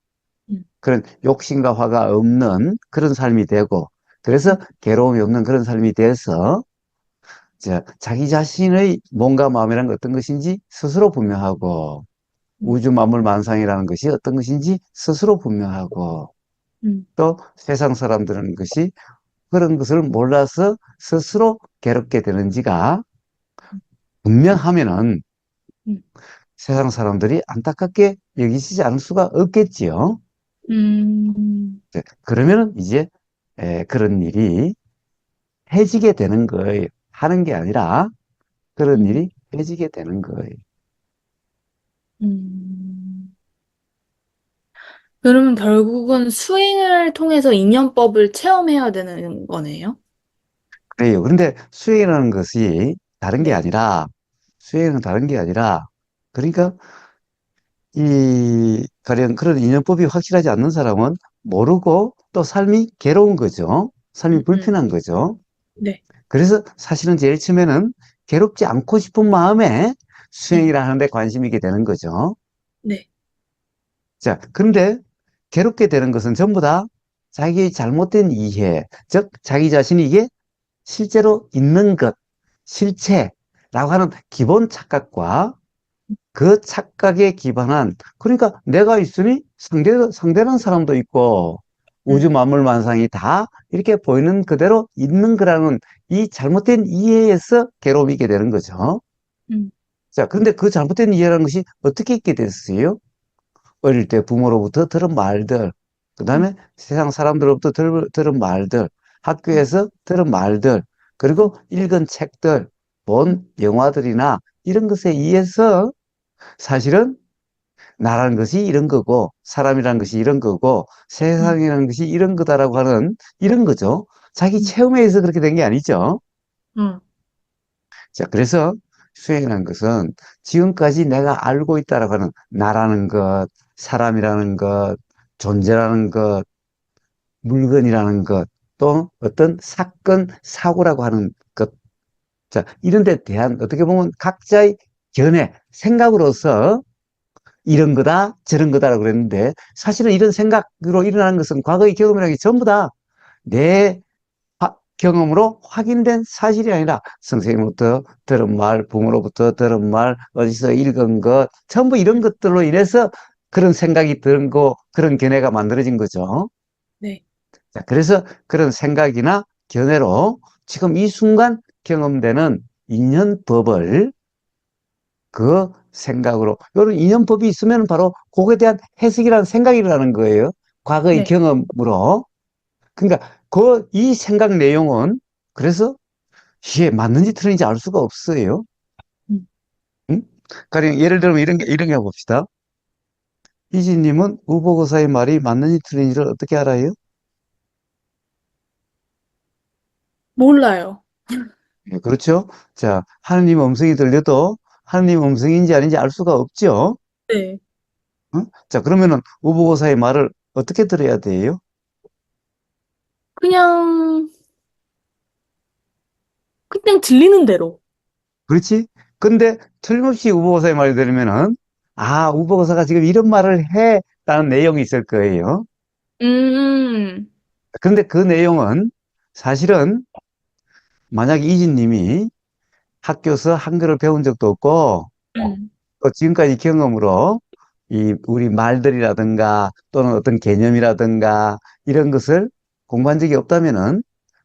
[SPEAKER 1] 음,
[SPEAKER 2] 그런 욕심과 화가 없는 그런 삶이 되고, 그래서 괴로움이 없는 그런 삶이 돼서 자기 자신의 몸과 마음이라는 게 어떤 것인지 스스로 분명하고,
[SPEAKER 1] 음,
[SPEAKER 2] 우주 만물 만상이라는 것이 어떤 것인지 스스로 분명하고,
[SPEAKER 1] 음,
[SPEAKER 2] 또 세상 사람들은 것이 그런 것을 몰라서 스스로 괴롭게 되는지가 분명하면은
[SPEAKER 1] 음,
[SPEAKER 2] 세상 사람들이 안타깝게 여기시지 않을 수가 없겠지요.
[SPEAKER 1] 음,
[SPEAKER 2] 그러면 이제 그런 일이 해지게 되는 거예요. 하는 게 아니라 그런
[SPEAKER 1] 음,
[SPEAKER 2] 일이 해지게 되는 거예요.
[SPEAKER 1] 음. 그러면 결국은 수행을 통해서 인연법을 체험해야 되는 거네요?
[SPEAKER 2] 그래요. 그런데 수행이라는 것이 다른 게
[SPEAKER 1] 네.
[SPEAKER 2] 아니라 수행은 다른 게 아니라 그러니까 이 가령 그런 인연법이 확실하지 않는 사람은 모르고 또 삶이 괴로운 거죠. 삶이
[SPEAKER 1] 음.
[SPEAKER 2] 불편한 거죠.
[SPEAKER 1] 네.
[SPEAKER 2] 그래서 사실은 제일 처음에는 괴롭지 않고 싶은 마음에
[SPEAKER 1] 네.
[SPEAKER 2] 수행이라 하는데 관심이 있게 되는 거죠.
[SPEAKER 1] 네.
[SPEAKER 2] 자, 그런데 괴롭게 되는 것은 전부 다 자기의 잘못된 이해, 즉 자기 자신이 이게 실제로 있는 것, 실체라고 하는 기본 착각과 그 착각에 기반한, 그러니까 내가 있으니 상대는 사람도 있고 우주
[SPEAKER 1] 음.
[SPEAKER 2] 만물 만상이 다 이렇게 보이는 그대로 있는 거라는 이 잘못된 이해에서 괴로움이 있게 되는 거죠.
[SPEAKER 1] 음.
[SPEAKER 2] 자, 그런데 그 잘못된 이해라는 것이 어떻게 있게 됐어요? 어릴 때 부모로부터 들은 말들, 그
[SPEAKER 1] 음.
[SPEAKER 2] 다음에 세상 사람들로부터 들은 말들,
[SPEAKER 1] 음.
[SPEAKER 2] 학교에서 들은 말들, 그리고 읽은 책들,
[SPEAKER 1] 음.
[SPEAKER 2] 본 영화들이나 이런 것에 의해서 사실은 나라는 것이 이런 거고, 사람이라는 것이 이런 거고,
[SPEAKER 1] 음.
[SPEAKER 2] 세상이라는 것이 이런 거다라고 하는 이런 거죠. 자기
[SPEAKER 1] 음.
[SPEAKER 2] 체험에 의해서 그렇게 된 게 아니죠.
[SPEAKER 1] 음.
[SPEAKER 2] 자, 그래서 수행이라는 것은 지금까지 내가 알고 있다라고 하는 나라는 것, 사람이라는 것, 존재라는 것, 물건이라는 것, 또 어떤 사건, 사고라고 하는 것. 자, 이런 데 대한 어떻게 보면 각자의 견해, 생각으로서 이런 거다, 저런 거다라고 그랬는데 사실은 이런 생각으로 일어나는 것은 과거의 경험이라는 게 전부 다 내 경험으로 확인된 사실이 아니라 선생님부터 들은 말, 부모로부터 들은 말, 어디서 읽은 것, 전부 이런 것들로 인해서 그런 생각이 들고 그런 견해가 만들어진 거죠.
[SPEAKER 1] 네.
[SPEAKER 2] 자, 그래서 그런 생각이나 견해로 지금 이 순간 경험되는 인연법을 그 생각으로, 이런 인연법이 있으면 바로 그거에 대한 해석이라는 생각이 일어나는 거예요. 과거의
[SPEAKER 1] 네.
[SPEAKER 2] 경험으로. 그러니까 이 생각 내용은 그래서 이게 맞는지 틀린지 알 수가 없어요.
[SPEAKER 1] 음.
[SPEAKER 2] 응? 가령 예를 들면 이런 게 봅시다. 이지님은 우보고사의 말이 맞는지 틀린지를 어떻게 알아요?
[SPEAKER 1] 몰라요.
[SPEAKER 2] 예, 그렇죠? 자, 하느님 음성이 들려도 하느님 음성인지 아닌지 알 수가 없죠?
[SPEAKER 1] 네.
[SPEAKER 2] 응? 자, 그러면은 우보고사의 말을 어떻게 들어야 돼요?
[SPEAKER 1] 그냥, 그냥 들리는 대로.
[SPEAKER 2] 그렇지? 근데 틀림없이 우보고사의 말을 들으면은 우보고사가 지금 이런 말을 해 라는 내용이 있을 거예요.
[SPEAKER 1] 음.
[SPEAKER 2] 그런데 그 내용은 사실은 만약 이진님이 학교에서 한글을 배운 적도 없고
[SPEAKER 1] 음.
[SPEAKER 2] 또 지금까지 경험으로 이 우리 말들이라든가 또는 어떤 개념이라든가 이런 것을 공부한 적이 없다면은
[SPEAKER 1] 음.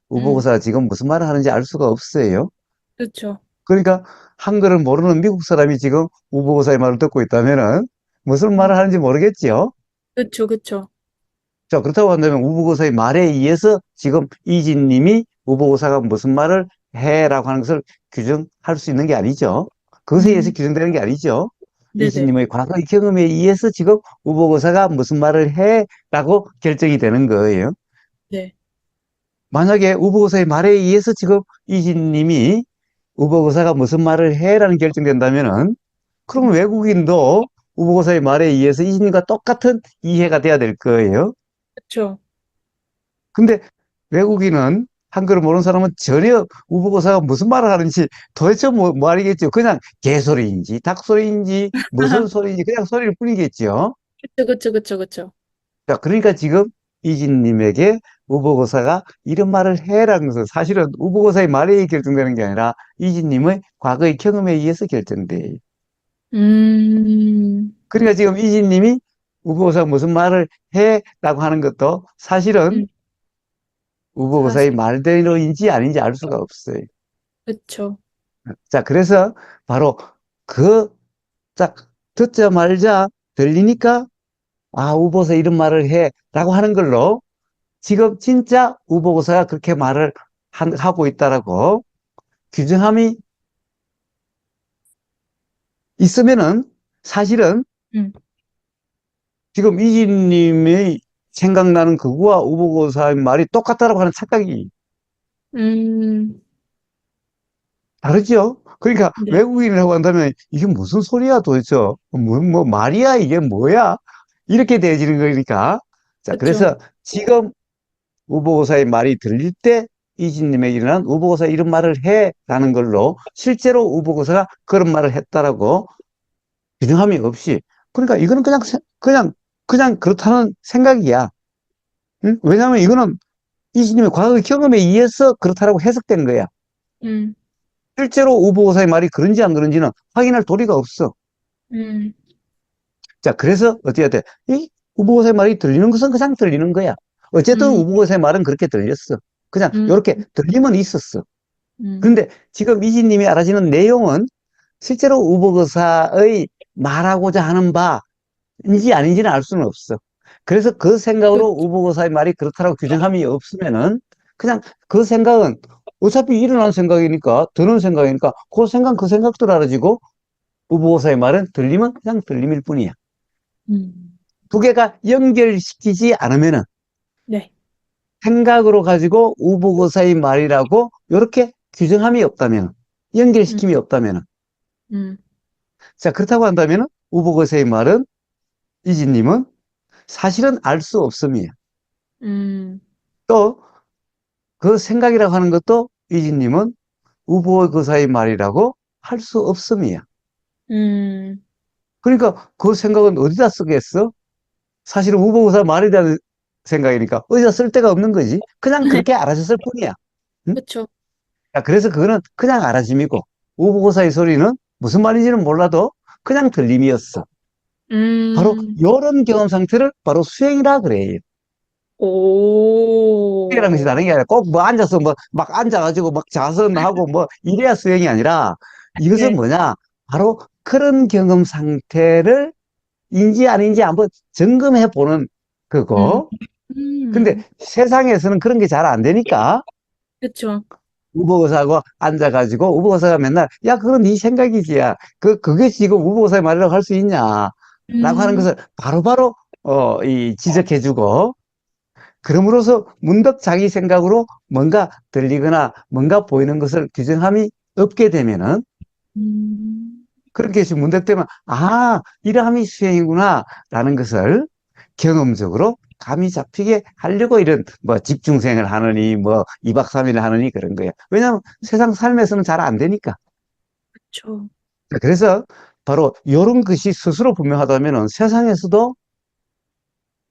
[SPEAKER 2] 우보고사가 지금 무슨 말을 하는지 알 수가 없어요.
[SPEAKER 1] 그쵸.
[SPEAKER 2] 그러니까 한글을 모르는 미국 사람이 지금 우보고사의 말을 듣고 있다면은 무슨 말을
[SPEAKER 1] 음.
[SPEAKER 2] 하는지 모르겠지요.
[SPEAKER 1] 그쵸, 그쵸.
[SPEAKER 2] 자, 그렇다고 한다면 우보고사의 말에 의해서 지금 이진님이 우보고사가 무슨 말을 해라고 하는 것을 규정할 수 있는 게 아니죠. 그것에 의해서
[SPEAKER 1] 음.
[SPEAKER 2] 규정되는 게 아니죠.
[SPEAKER 1] 네네.
[SPEAKER 2] 이진님의 과거의 경험에 의해서 지금 우보고사가 무슨 말을 해라고 결정이 되는 거예요.
[SPEAKER 1] 네.
[SPEAKER 2] 만약에 우보고사의 말에 의해서 지금 이진님이 우보고사가 무슨 말을 해라는 결정된다면은 그럼
[SPEAKER 1] 음.
[SPEAKER 2] 외국인도 우보고사의 말에 의해서 이진님과 똑같은 이해가 돼야 될 거예요.
[SPEAKER 1] 그쵸.
[SPEAKER 2] 근데 외국인은 한글을 모르는 사람은 전혀 우보고사가 무슨 말을 하는지 도대체 뭐 알겠죠. 그냥 개소리인지 닭소리인지 무슨 소리인지 그냥 소리를 뿐이겠죠.
[SPEAKER 1] 그쵸, 그쵸, 그쵸, 그쵸.
[SPEAKER 2] 자, 그러니까 지금 이진님에게 우보고사가 이런 말을 해라는 것은 사실은 우보고사의 말에 의해 결정되는 게 아니라 이진님의 과거의 경험에 의해서 결정돼요.
[SPEAKER 1] 음.
[SPEAKER 2] 그러니까 지금 이진님이 우보고사가 무슨 말을 해라고 하는 것도 사실은
[SPEAKER 1] 음.
[SPEAKER 2] 우보고사의
[SPEAKER 1] 사실.
[SPEAKER 2] 말대로인지 아닌지 알 수가 없어요.
[SPEAKER 1] 그쵸.
[SPEAKER 2] 자, 그래서 바로 그 자, 듣자마자 들리니까, 아, 우보고사 이런 말을 해. 라고 하는 걸로, 지금 진짜 우보고사가 그렇게 말을 하고 있다라고 규정함이 있으면은, 사실은
[SPEAKER 1] 음,
[SPEAKER 2] 지금 이진님의 생각나는 그거와 우보고사의 말이 똑같다라고 하는 착각이
[SPEAKER 1] 음,
[SPEAKER 2] 다르죠? 그러니까
[SPEAKER 1] 네,
[SPEAKER 2] 외국인이라고 한다면 이게 무슨 소리야 도대체? 뭐 말이야? 이게 뭐야? 이렇게 되어지는 거니까. 자,
[SPEAKER 1] 그쵸.
[SPEAKER 2] 그래서 지금 우보고사의 말이 들릴 때 이진님에게 일어난 우보고사 이런 말을 해 라는 걸로 실제로 우보고사가 그런 말을 했다라고 규정함이 없이 그러니까 이거는 그냥 그렇다는 생각이야. 응? 왜냐하면 이거는 이진님의 과거 경험에 의해서 그렇다라고 해석된 거야.
[SPEAKER 1] 음,
[SPEAKER 2] 실제로 우보고사의 말이 그런지 안 그런지는 확인할 도리가 없어.
[SPEAKER 1] 음,
[SPEAKER 2] 자, 그래서 어떻게 돼? 이 우보고사의 말이 들리는 것은 그냥 들리는 거야. 어쨌든
[SPEAKER 1] 음,
[SPEAKER 2] 우보고사의 말은 그렇게 들렸어. 그냥
[SPEAKER 1] 음,
[SPEAKER 2] 이렇게 들리면 있었어.
[SPEAKER 1] 음,
[SPEAKER 2] 그런데 지금 이진님이 알아지는 내용은 실제로 우보거사의 말하고자 하는 바인지 아닌지는 알 수는 없어. 그래서 그
[SPEAKER 1] 그,
[SPEAKER 2] 생각으로 우보거사의 말이 그렇다고 규정함이 없으면은 그냥 그 생각은 어차피 일어난 생각이니까 드는 생각이니까 그 생각도 알아지고 우보거사의 말은 들리면 그냥 들림일 뿐이야.
[SPEAKER 1] 음,
[SPEAKER 2] 두 개가 연결시키지 않으면은
[SPEAKER 1] 네,
[SPEAKER 2] 생각으로 가지고 우보거사의 말이라고 이렇게 규정함이 없다면
[SPEAKER 1] 음,
[SPEAKER 2] 연결시킴이 없다면
[SPEAKER 1] 음,
[SPEAKER 2] 자, 그렇다고 한다면 우보거세의 말은 이진님은 사실은 알 수 없음이에요.
[SPEAKER 1] 음,
[SPEAKER 2] 또 그 생각이라고 하는 것도 이진님은 우보거사의 말이라고 할 수 없음이에요.
[SPEAKER 1] 음,
[SPEAKER 2] 그러니까 그 생각은 어디다 쓰겠어? 사실은 우보거사 말이라는 생각이니까 어디다 쓸 데가 없는 거지. 그냥 그렇게 알아줬을 뿐이야. 응?
[SPEAKER 1] 그쵸.
[SPEAKER 2] 자, 그래서 그거는 그냥 알아짐이고 우보거사의 소리는 무슨 말인지는 몰라도 그냥 들림이었어. 바로
[SPEAKER 1] 음,
[SPEAKER 2] 이런 경험 상태를 바로 수행이라 그래요. 수행이라는 것이
[SPEAKER 1] 오,
[SPEAKER 2] 다른 게 아니라 꼭 뭐 앉아서 뭐 막 앉아가지고 막 자선하고 뭐 이래야 수행이 아니라 이것은
[SPEAKER 1] 네,
[SPEAKER 2] 뭐냐? 바로 그런 경험 상태를 인지 아닌지 한번 점검해 보는
[SPEAKER 1] 음,
[SPEAKER 2] 거고. 근데
[SPEAKER 1] 음,
[SPEAKER 2] 세상에서는 그런 게 잘 안 되니까
[SPEAKER 1] 그쵸.
[SPEAKER 2] 우보거사하고 앉아가지고 우보거사가 맨날 야, 그건 네 생각이지. 야. 그게 지금 우보거사의 말이라고 할 수 있냐? 라고 하는
[SPEAKER 1] 음,
[SPEAKER 2] 것을 바로바로 지적해주고 그럼으로써 문득 자기 생각으로 뭔가 들리거나 뭔가 보이는 것을 규정함이 없게 되면은
[SPEAKER 1] 음,
[SPEAKER 2] 그렇게 해서 문득 되면 아, 이러함이 수행이구나 라는 것을 경험적으로 감이 잡히게 하려고 이런 뭐 집중생을 하느니 뭐 2박 3일을 하느니 그런 거예요. 왜냐하면 세상 삶에서는 잘 안 되니까.
[SPEAKER 1] 그쵸.
[SPEAKER 2] 그래서 바로 이런 것이 스스로 분명하다면은 세상에서도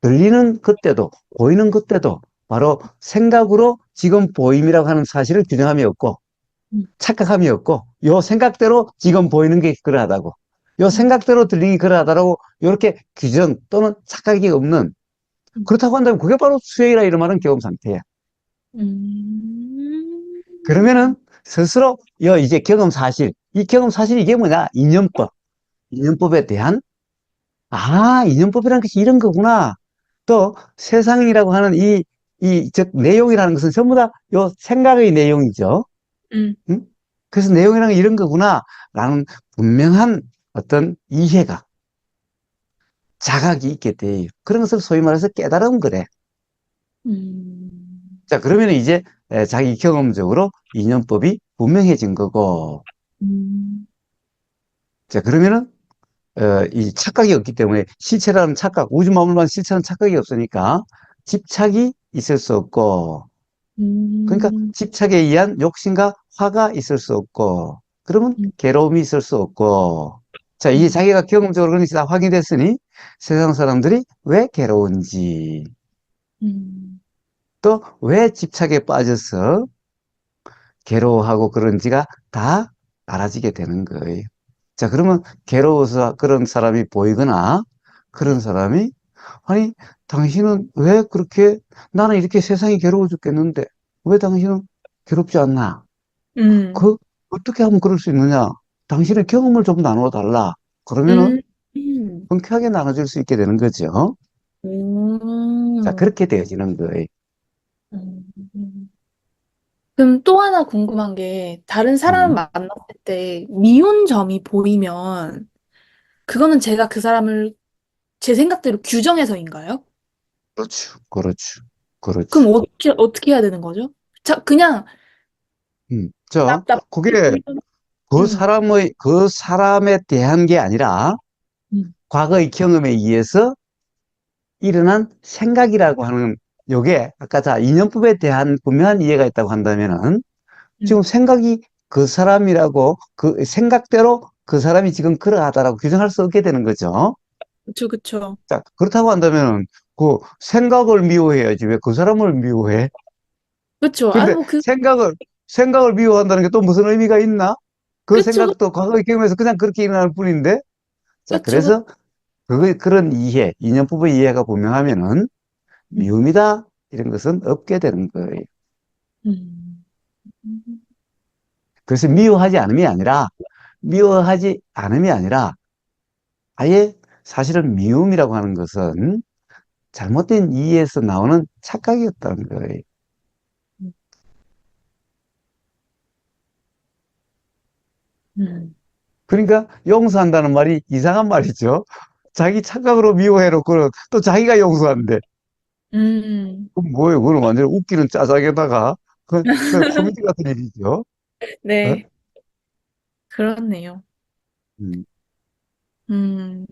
[SPEAKER 2] 들리는 그때도 보이는 그때도 바로 생각으로 지금 보임이라고 하는 사실을 규정함이 없고
[SPEAKER 1] 음,
[SPEAKER 2] 착각함이 없고 요 생각대로 지금 보이는 게 그러하다고 요
[SPEAKER 1] 음,
[SPEAKER 2] 생각대로 들리기 그러하다라고 이렇게 규정 또는 착각이 없는
[SPEAKER 1] 음,
[SPEAKER 2] 그렇다고 한다면 그게 바로 수행이라 이런 말은 경험 상태야.
[SPEAKER 1] 음,
[SPEAKER 2] 그러면은 스스로 요 이제 경험 사실 이 경험 사실 이게 뭐냐 인연법에 대한 인연법이라는 것이 이런 거구나. 또 세상이라고 하는 즉 내용이라는 것은 전부 다 요 생각의 내용이죠.
[SPEAKER 1] 음,
[SPEAKER 2] 응? 그래서 내용이라는 게 이런 거구나. 라는 분명한 어떤 이해가, 자각이 있게 돼요. 그런 것을 소위 말해서 깨달음 그래.
[SPEAKER 1] 음,
[SPEAKER 2] 자, 그러면 이제 자기 경험적으로 인연법이 분명해진 거고.
[SPEAKER 1] 음,
[SPEAKER 2] 자, 그러면은 이 착각이 없기 때문에 실체라는 착각, 우주만물만 실체는 착각이 없으니까 집착이 있을 수 없고, 그러니까
[SPEAKER 1] 음,
[SPEAKER 2] 집착에 의한 욕심과 화가 있을 수 없고, 그러면
[SPEAKER 1] 음,
[SPEAKER 2] 괴로움이 있을 수 없고, 자, 이게
[SPEAKER 1] 음,
[SPEAKER 2] 자기가 경험적으로 그런 다 확인됐으니 세상 사람들이 왜 괴로운지,
[SPEAKER 1] 음,
[SPEAKER 2] 또 왜 집착에 빠져서 괴로워하고 그런지가 다 알아지게 되는 거예요. 자, 그러면 괴로워서 그런 사람이 보이거나 그런
[SPEAKER 1] 네.
[SPEAKER 2] 사람이 아니, 당신은 왜 그렇게 나는 이렇게 세상이 괴로워 죽겠는데 왜 당신은 괴롭지 않나?
[SPEAKER 1] 음,
[SPEAKER 2] 어떻게 하면 그럴 수 있느냐? 당신의 경험을 좀 나눠 달라. 그러면은
[SPEAKER 1] 음, 음,
[SPEAKER 2] 흔쾌하게 나눠줄 수 있게 되는 거죠. 자,
[SPEAKER 1] 음,
[SPEAKER 2] 그렇게 되어지는 거예요.
[SPEAKER 1] 음. 그럼 또 하나 궁금한 게, 다른 사람을
[SPEAKER 2] 음,
[SPEAKER 1] 만났을 때 미운 점이 보이면, 그거는 제가 그 사람을 제 생각대로 규정해서인가요?
[SPEAKER 2] 그렇죠. 그렇죠. 그렇죠.
[SPEAKER 1] 그럼 어떻게 해야 되는 거죠? 자, 그냥,
[SPEAKER 2] 자,
[SPEAKER 1] 나쁘게
[SPEAKER 2] 그게
[SPEAKER 1] 보이면, 음,
[SPEAKER 2] 그 사람에 대한 게 아니라
[SPEAKER 1] 음,
[SPEAKER 2] 과거의 경험에 의해서 일어난 생각이라고 하는 요게 아까 자, 인연법에 대한 분명한 이해가 있다고 한다면은 지금
[SPEAKER 1] 음.
[SPEAKER 2] 생각이 그 사람이라고 그 생각대로 그 사람이 지금 그러하다라고 규정할 수 없게 되는 거죠.
[SPEAKER 1] 그쵸, 그쵸.
[SPEAKER 2] 자, 그렇다고 한다면은 그 생각을 미워해야지 왜 그 사람을 미워해?
[SPEAKER 1] 그쵸. 아,
[SPEAKER 2] 근데
[SPEAKER 1] 뭐,
[SPEAKER 2] 생각을 미워한다는 게 또 무슨 의미가 있나? 그
[SPEAKER 1] 그쵸,
[SPEAKER 2] 생각도 과거의 경험에서 그냥 그렇게 일어날 뿐인데. 자,
[SPEAKER 1] 그쵸, 그쵸.
[SPEAKER 2] 그래서 그런 이해, 인연법의 이해가 분명하면은
[SPEAKER 1] 음,
[SPEAKER 2] 미움이다 이런 것은 없게 되는 거예요.
[SPEAKER 1] 음, 음,
[SPEAKER 2] 그래서 미워하지 않음이 아니라 아예 사실은 미움이라고 하는 것은 잘못된 이해에서 나오는 착각이었다는 거예요.
[SPEAKER 1] 음,
[SPEAKER 2] 그러니까 용서한다는 말이 이상한 말이죠. 자기 착각으로 미워해놓고 또 자기가 용서한대.
[SPEAKER 1] 음.
[SPEAKER 2] 그럼 뭐예요? 그건 완전 웃기는 짜장에다가 그 코미디 같은 일이죠. 어?
[SPEAKER 1] 네, 그렇네요.
[SPEAKER 2] 음.
[SPEAKER 1] 음,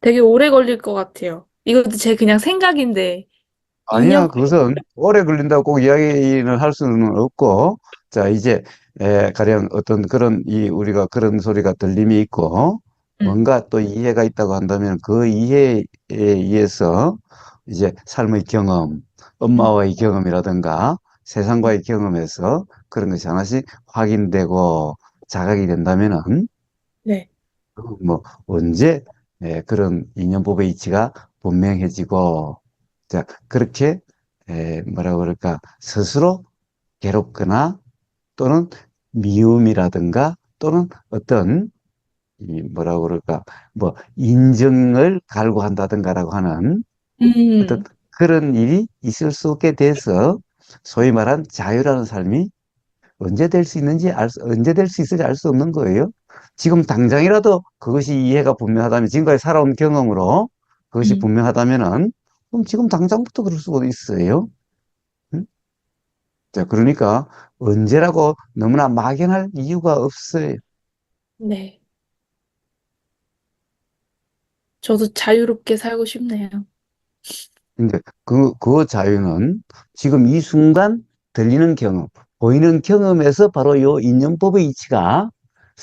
[SPEAKER 1] 되게 오래 걸릴 것 같아요. 이것도 제 그냥 생각인데,
[SPEAKER 2] 아니야,
[SPEAKER 1] 2년,
[SPEAKER 2] 그것은 오래 걸린다고 꼭 이야기는 할 수는 없고, 자, 이제, 가령 어떤 그런, 우리가 그런 소리가 들림이 있고,
[SPEAKER 1] 음,
[SPEAKER 2] 뭔가 또 이해가 있다고 한다면 그 이해에 의해서 이제 삶의 경험,
[SPEAKER 1] 음,
[SPEAKER 2] 엄마와의 경험이라든가 세상과의 경험에서 그런 것이 하나씩 확인되고 자각이 된다면은
[SPEAKER 1] 네.
[SPEAKER 2] 뭐 언제 그런 인연법의 이치가 분명해지고 자 그렇게 뭐라 그럴까 스스로 괴롭거나 또는 미움이라든가 또는 어떤 이 뭐라 그럴까 뭐 인정을 갈구한다든가라고 하는 어떤
[SPEAKER 1] 음,
[SPEAKER 2] 그런 일이 있을 수 없게 돼서 소위 말한 자유라는 삶이 언제 될 수 있을지 알 수 없는 거예요. 지금 당장이라도 그것이 이해가 분명하다면, 지금까지 살아온 경험으로 그것이
[SPEAKER 1] 음,
[SPEAKER 2] 분명하다면은, 그럼 지금 당장부터 그럴 수가 있어요. 응? 자, 그러니까 언제라고 너무나 막연할 이유가 없어요.
[SPEAKER 1] 네. 저도 자유롭게 살고 싶네요.
[SPEAKER 2] 근데 그 자유는 지금 이 순간 들리는 경험, 보이는 경험에서 바로 요 인연법의 이치가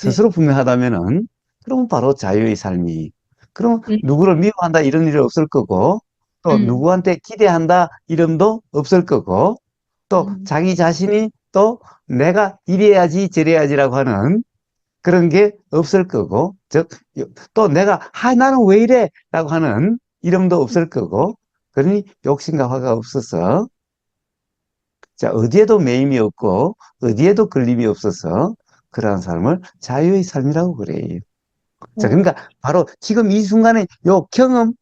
[SPEAKER 1] 네.
[SPEAKER 2] 스스로 분명하다면은, 그럼 바로 자유의 삶이. 그럼
[SPEAKER 1] 음,
[SPEAKER 2] 누구를 미워한다 이런 일이 없을 거고, 또
[SPEAKER 1] 음,
[SPEAKER 2] 누구한테 기대한다 이런도 없을 거고, 또
[SPEAKER 1] 음,
[SPEAKER 2] 자기 자신이 또 내가 이래야지 저래야지라고 하는 그런 게 없을 거고, 즉, 또 내가, 나는 왜 이래? 라고 하는 이름도 없을 거고, 그러니 욕심과 화가 없어서, 자, 어디에도 매임이 없고, 어디에도 걸림이 없어서, 그러한 삶을 자유의 삶이라고 그래요. 자,
[SPEAKER 1] 어,
[SPEAKER 2] 그러니까 바로 지금 이 순간에 요 경험,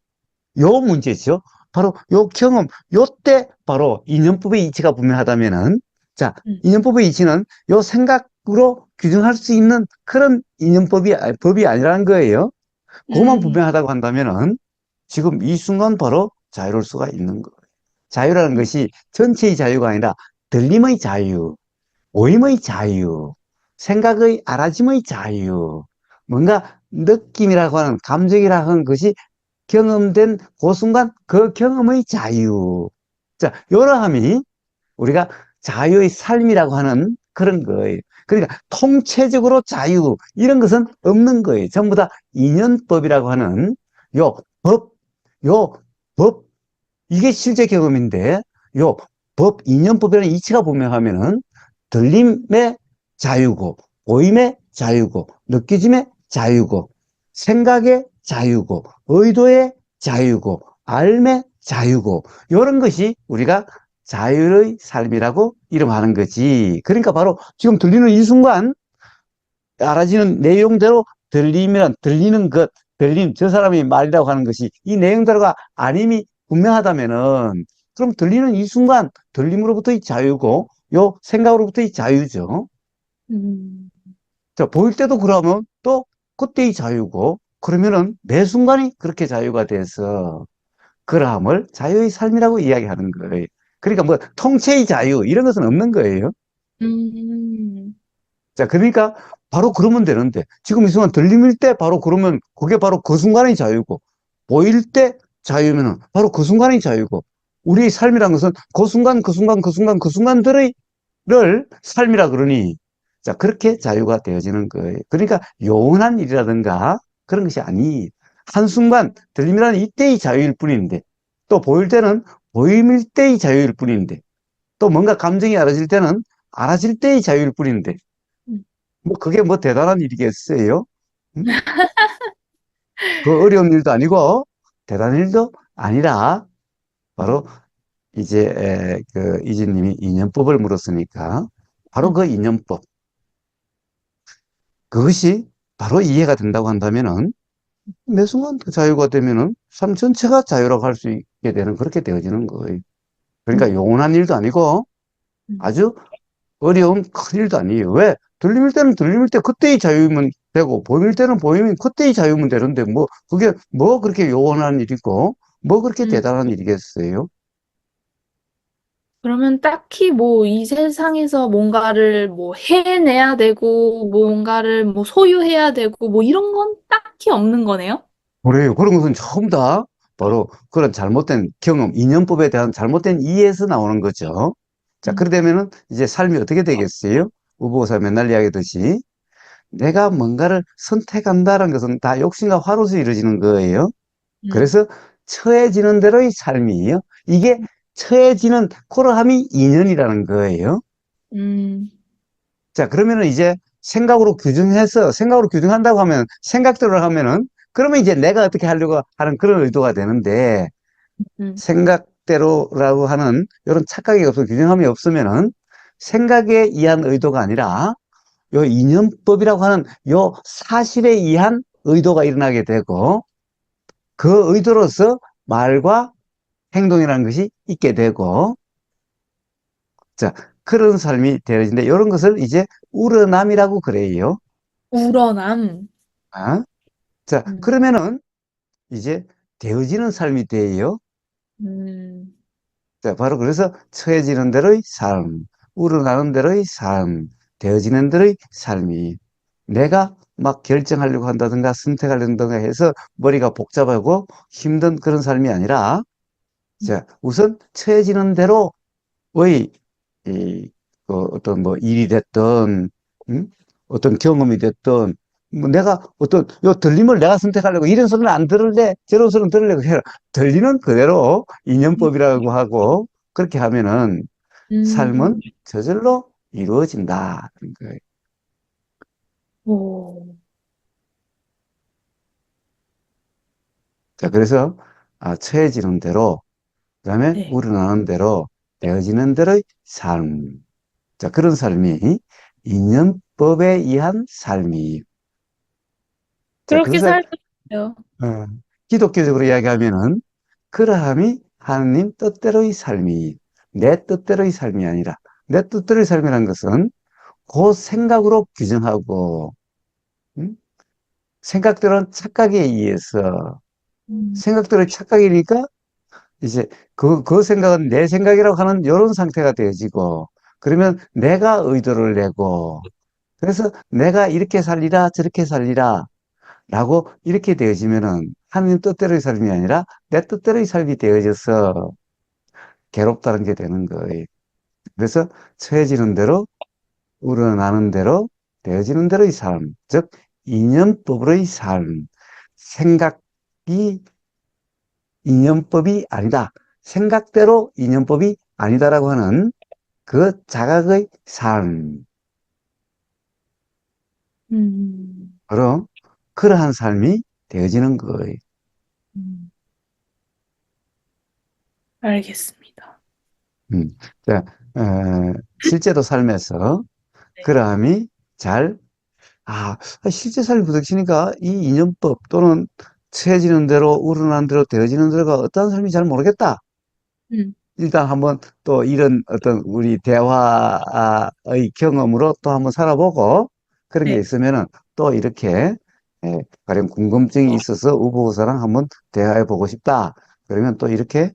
[SPEAKER 2] 요 문제죠. 바로 요 경험, 요때 바로 인연법의 이치가 분명하다면은, 자,
[SPEAKER 1] 음,
[SPEAKER 2] 인연법의 이치는 요 생각으로 규정할 수 있는 그런 법이 아니라는 거예요. 그것만
[SPEAKER 1] 음,
[SPEAKER 2] 분명하다고 한다면은, 지금 이 순간 바로 자유로울 수가 있는 거예요. 자유라는 것이 전체의 자유가 아니라 들림의 자유, 오임의 자유, 생각의 알아짐의 자유, 뭔가 느낌이라고 하는 감정이라고 하는 것이 경험된 그 순간 그 경험의 자유. 자, 이러함이 우리가 자유의 삶이라고 하는 그런 거예요. 그러니까 통체적으로 자유 이런 것은 없는 거예요. 전부 다 인연법이라고 하는 요 법, 요 법, 이게 실제 경험인데 요 인연법이라는 이치가 분명하면은 들림의 자유고 보임의 자유고 느껴짐의 자유고 생각의 자유고 의도의 자유고 삶의 자유고 이런 것이 우리가 자유의 삶이라고 이름하는 거지. 그러니까 바로 지금 들리는 이 순간 알아지는 내용대로 들리면 들리는 것, 들림, 저 사람이 말이라고 하는 것이 이 내용대로가 아님이 분명하다면은 그럼 들리는 이 순간 들림으로부터의 자유고 요 생각으로부터의 자유죠.
[SPEAKER 1] 음,
[SPEAKER 2] 자, 보일 때도 그러면 또 그때의 자유고 그러면은 매 순간이 그렇게 자유가 돼서 그러함을 자유의 삶이라고 이야기하는 거예요. 그러니까 뭐 통체의 자유 이런 것은 없는 거예요.
[SPEAKER 1] 음,
[SPEAKER 2] 자, 그러니까 바로 그러면 되는데 지금 이 순간 들림일 때 바로 그러면 그게 바로 그 순간의 자유고 보일 때 자유면은 바로 그 순간의 자유고 우리의 삶이란 것은 그 순간 그 순간 그 순간 그 순간들의 를 삶이라 그러니 자 그렇게 자유가 되어지는 거예요. 그러니까 요원한 일이라든가 그런 것이 아니 한순간 들림이라는 이때의 자유일 뿐인데 또 보일 때는 보임일 때의 자유일 뿐인데 또 뭔가 감정이 알아질 때는 알아질 때의 자유일 뿐인데
[SPEAKER 1] 음.
[SPEAKER 2] 뭐 그게 뭐 대단한 일이겠어요? 음? 그 어려운 일도 아니고 대단한 일도 아니라 바로 이제 그 이진님이 인연법을 물었으니까 바로
[SPEAKER 1] 음.
[SPEAKER 2] 그 인연법 그것이 바로 이해가 된다고 한다면은 매 순간 그 자유가 되면은 삶 전체가 자유라고 할 수 있게 되는 그렇게 되어지는 거예요. 그러니까
[SPEAKER 1] 음.
[SPEAKER 2] 영원한 일도 아니고
[SPEAKER 1] 음.
[SPEAKER 2] 아주 어려운 큰 일도 아니에요. 왜? 들림일 때는 들림일 때 그때의 자유면 되고 보임일 때는 보임인 그때의 자유면 되는데 뭐 그게 뭐 그렇게 영원한 일이고 뭐 그렇게
[SPEAKER 1] 음.
[SPEAKER 2] 대단한 일이겠어요?
[SPEAKER 1] 그러면 딱히 뭐 이 세상에서 뭔가를 뭐 해내야 되고 뭔가를 뭐 소유해야 되고 뭐 이런 건 딱히 없는 거네요?
[SPEAKER 2] 그래요. 그런 것은 전부 다 바로 그런 잘못된 경험, 인연법에 대한 잘못된 이해에서 나오는 거죠. 자,
[SPEAKER 1] 음.
[SPEAKER 2] 그러되면은 이제 삶이 어떻게 되겠어요? 우보사 맨날 이야기하듯이 내가 뭔가를 선택한다는 것은 다 욕심과 화로서 이루어지는 거예요.
[SPEAKER 1] 음.
[SPEAKER 2] 그래서 처해지는 대로의 삶이에요. 이게 처해지는 그러함이 인연이라는 거예요.
[SPEAKER 1] 음.
[SPEAKER 2] 자, 그러면은 이제 생각으로 규정해서 생각으로 규정한다고 하면 생각대로 하면은 그러면 이제 내가 어떻게 하려고 하는 그런 의도가 되는데
[SPEAKER 1] 음.
[SPEAKER 2] 생각대로라고 하는 이런 착각이 없어 규정함이 없으면은 생각에 의한 의도가 아니라 요 이념법이라고 하는 요 사실에 의한 의도가 일어나게 되고 그 의도로서 말과 행동이라는 것이 있게 되고 자 그런 삶이 되어진데 이런 것을 이제 우러남이라고 그래요.
[SPEAKER 1] 우러남.
[SPEAKER 2] 아? 자,
[SPEAKER 1] 음.
[SPEAKER 2] 그러면은 이제 되어지는 삶이 돼요.
[SPEAKER 1] 음.
[SPEAKER 2] 자, 바로 그래서 처해지는 대로의 삶, 우러나는 대로의 삶, 되어지는 대로의 삶이 내가 막 결정하려고 한다든가 선택하려든가 해서 머리가 복잡하고 힘든 그런 삶이 아니라 자, 우선 처해지는 대로의 이, 그 어떤 뭐 일이 됐든, 어떤 경험이 됐든, 뭐 내가 어떤 요 들림을 내가 선택하려고 이런 소리는 안 들을래, 저런 소리는 들으려고 해라. 들리는 그대로 인연법이라고 하고 그렇게 하면은
[SPEAKER 1] 음.
[SPEAKER 2] 삶은 저절로 이루어진다. 그러니까
[SPEAKER 1] 오.
[SPEAKER 2] 자, 그래서 처해지는 대로, 그다음에
[SPEAKER 1] 네.
[SPEAKER 2] 우러나는 대로, 되어지는 대로의 삶. 자, 그런 삶이 인연법에 의한 삶이. 자,
[SPEAKER 1] 그렇게
[SPEAKER 2] 그것을
[SPEAKER 1] 살고 싶어요.
[SPEAKER 2] 어, 기독교적으로 이야기하면은 그러함이 하나님 뜻대로의 삶이 내 뜻대로의 삶이 아니라 내 뜻대로의 삶이라는 것은 그 생각으로 규정하고 음? 생각대로는 착각에 의해서
[SPEAKER 1] 음.
[SPEAKER 2] 생각대로 착각이니까 이제 그 생각은 내 생각이라고 하는 이런 상태가 되어지고 그러면 내가 의도를 내고 그래서 내가 이렇게 살리라 저렇게 살리라 라고 이렇게 되어지면은 하나님 뜻대로의 삶이 아니라 내 뜻대로의 삶이 되어져서 괴롭다는 게 되는 거예요. 그래서 처해지는 대로 우러나는 대로 되어지는 대로의 삶, 즉 인연법으로의 삶, 생각이 인연법이 아니다. 생각대로 인연법이 아니다라고 하는 그 자각의 삶,
[SPEAKER 1] 음.
[SPEAKER 2] 바로 그러한 삶이 되어지는 거예요.
[SPEAKER 1] 음. 알겠습니다.
[SPEAKER 2] 음. 자, 실제로 삶에서
[SPEAKER 1] 네.
[SPEAKER 2] 그러함이 잘 아, 실제 삶이 부닥치니까 이 인연법 또는 채지는 대로 우러난 대로 되어지는 대로가 어떤 삶인지 잘 모르겠다.
[SPEAKER 1] 음,
[SPEAKER 2] 일단 한번 또 이런 어떤 우리 대화의 경험으로 또 한번 살아보고 그런 게
[SPEAKER 1] 네.
[SPEAKER 2] 있으면은 또 이렇게 가령 궁금증이 있어서 우보사랑 한번 대화해 보고 싶다. 그러면 또 이렇게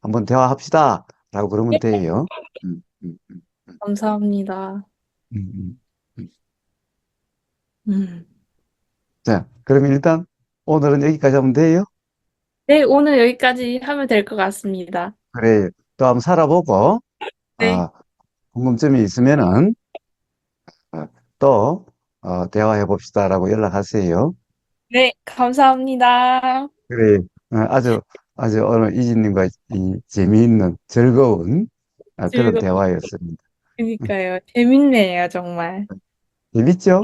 [SPEAKER 2] 한번 대화합시다. 라고 그러면 돼요. 음, 음, 음,
[SPEAKER 1] 감사합니다.
[SPEAKER 2] 음, 음, 음.
[SPEAKER 1] 음.
[SPEAKER 2] 자, 그러면 일단 오늘은 여기까지 하면 돼요.
[SPEAKER 1] 네, 오늘 여기까지 하면 될 것 같습니다.
[SPEAKER 2] 그래. 또 한번 살아보고,
[SPEAKER 1] 네,
[SPEAKER 2] 아, 궁금점이 있으면은 또 대화해 봅시다라고 연락하세요.
[SPEAKER 1] 네, 감사합니다.
[SPEAKER 2] 그래, 아주 아주 오늘 이진님과 이 재미있는 즐거운 그런 대화였습니다. 응,
[SPEAKER 1] 즐거우니까요. 재밌네요, 정말.
[SPEAKER 2] 재밌죠?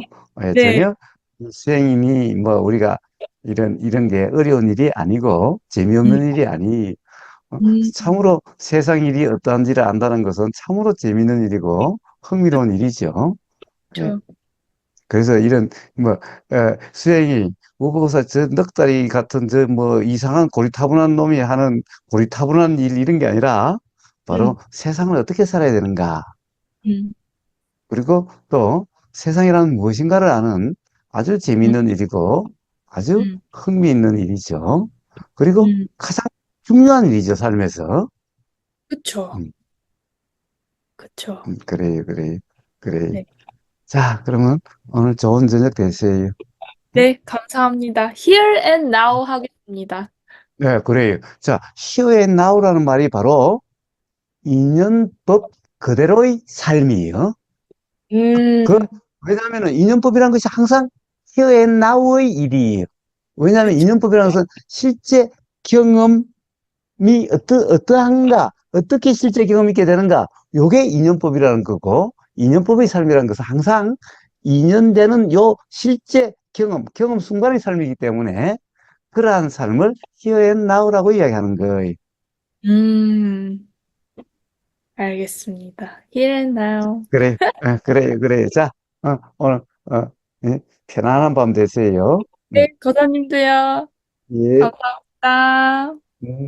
[SPEAKER 1] 네.
[SPEAKER 2] 전혀 이 수행인이 뭐 우리가 이런 게 어려운 일이 아니고
[SPEAKER 1] 음,
[SPEAKER 2] 재미없는 일이 아니 참으로 세상 일이 어떠한지를 안다는 것은 참으로 재미있는 일이고 흥미로운 일이죠. 예.
[SPEAKER 1] 그렇죠.
[SPEAKER 2] 그래서 이런 뭐 수행이 무보고사 저 넉다리 같은 저 뭐 이상한 고리타분한 놈이 하는 고리타분한 일 이런 게 아니라 바로
[SPEAKER 1] 음,
[SPEAKER 2] 세상을 어떻게 살아야 되는가
[SPEAKER 1] 음,
[SPEAKER 2] 그리고 또 세상이란 무엇인가를 아는 아주
[SPEAKER 1] 음,
[SPEAKER 2] 재미있는 일이고 아주
[SPEAKER 1] 음,
[SPEAKER 2] 흥미있는 일이죠. 그리고
[SPEAKER 1] 음.
[SPEAKER 2] 가장 중요한 일이죠, 삶에서.
[SPEAKER 1] 그쵸.
[SPEAKER 2] 음,
[SPEAKER 1] 그쵸.
[SPEAKER 2] 그래요, 그래요, 그래요.
[SPEAKER 1] 네.
[SPEAKER 2] 자, 그러면 오늘 좋은 저녁 되세요. 응?
[SPEAKER 1] 네, 감사합니다. Here and now 하겠습니다.
[SPEAKER 2] 네, 그래요. 자, here and now라는 말이 바로 인연법 그대로의 삶이에요. 그,
[SPEAKER 1] 음,
[SPEAKER 2] 왜냐하면 인연법이라는 것이 항상 here and now의 일이에요. 왜냐하면
[SPEAKER 1] 그쵸.
[SPEAKER 2] 인연법이라는 것은 실제 경험이 어떠한가, 어떻게 실제 경험이 있게 되는가, 요게 인연법이라는 거고, 인연법의 삶이라는 것은 항상 인연되는 요 실제 경험 순간의 삶이기 때문에 그러한 삶을 here and now라고 이야기하는 거예요.
[SPEAKER 1] 음, 알겠습니다. Here and now.
[SPEAKER 2] 그래, 그래, 그래. 자, 오늘, 예, 편안한 밤 되세요.
[SPEAKER 1] 네, 거사님도요.
[SPEAKER 2] 예.
[SPEAKER 1] 감사합니다.
[SPEAKER 2] 음.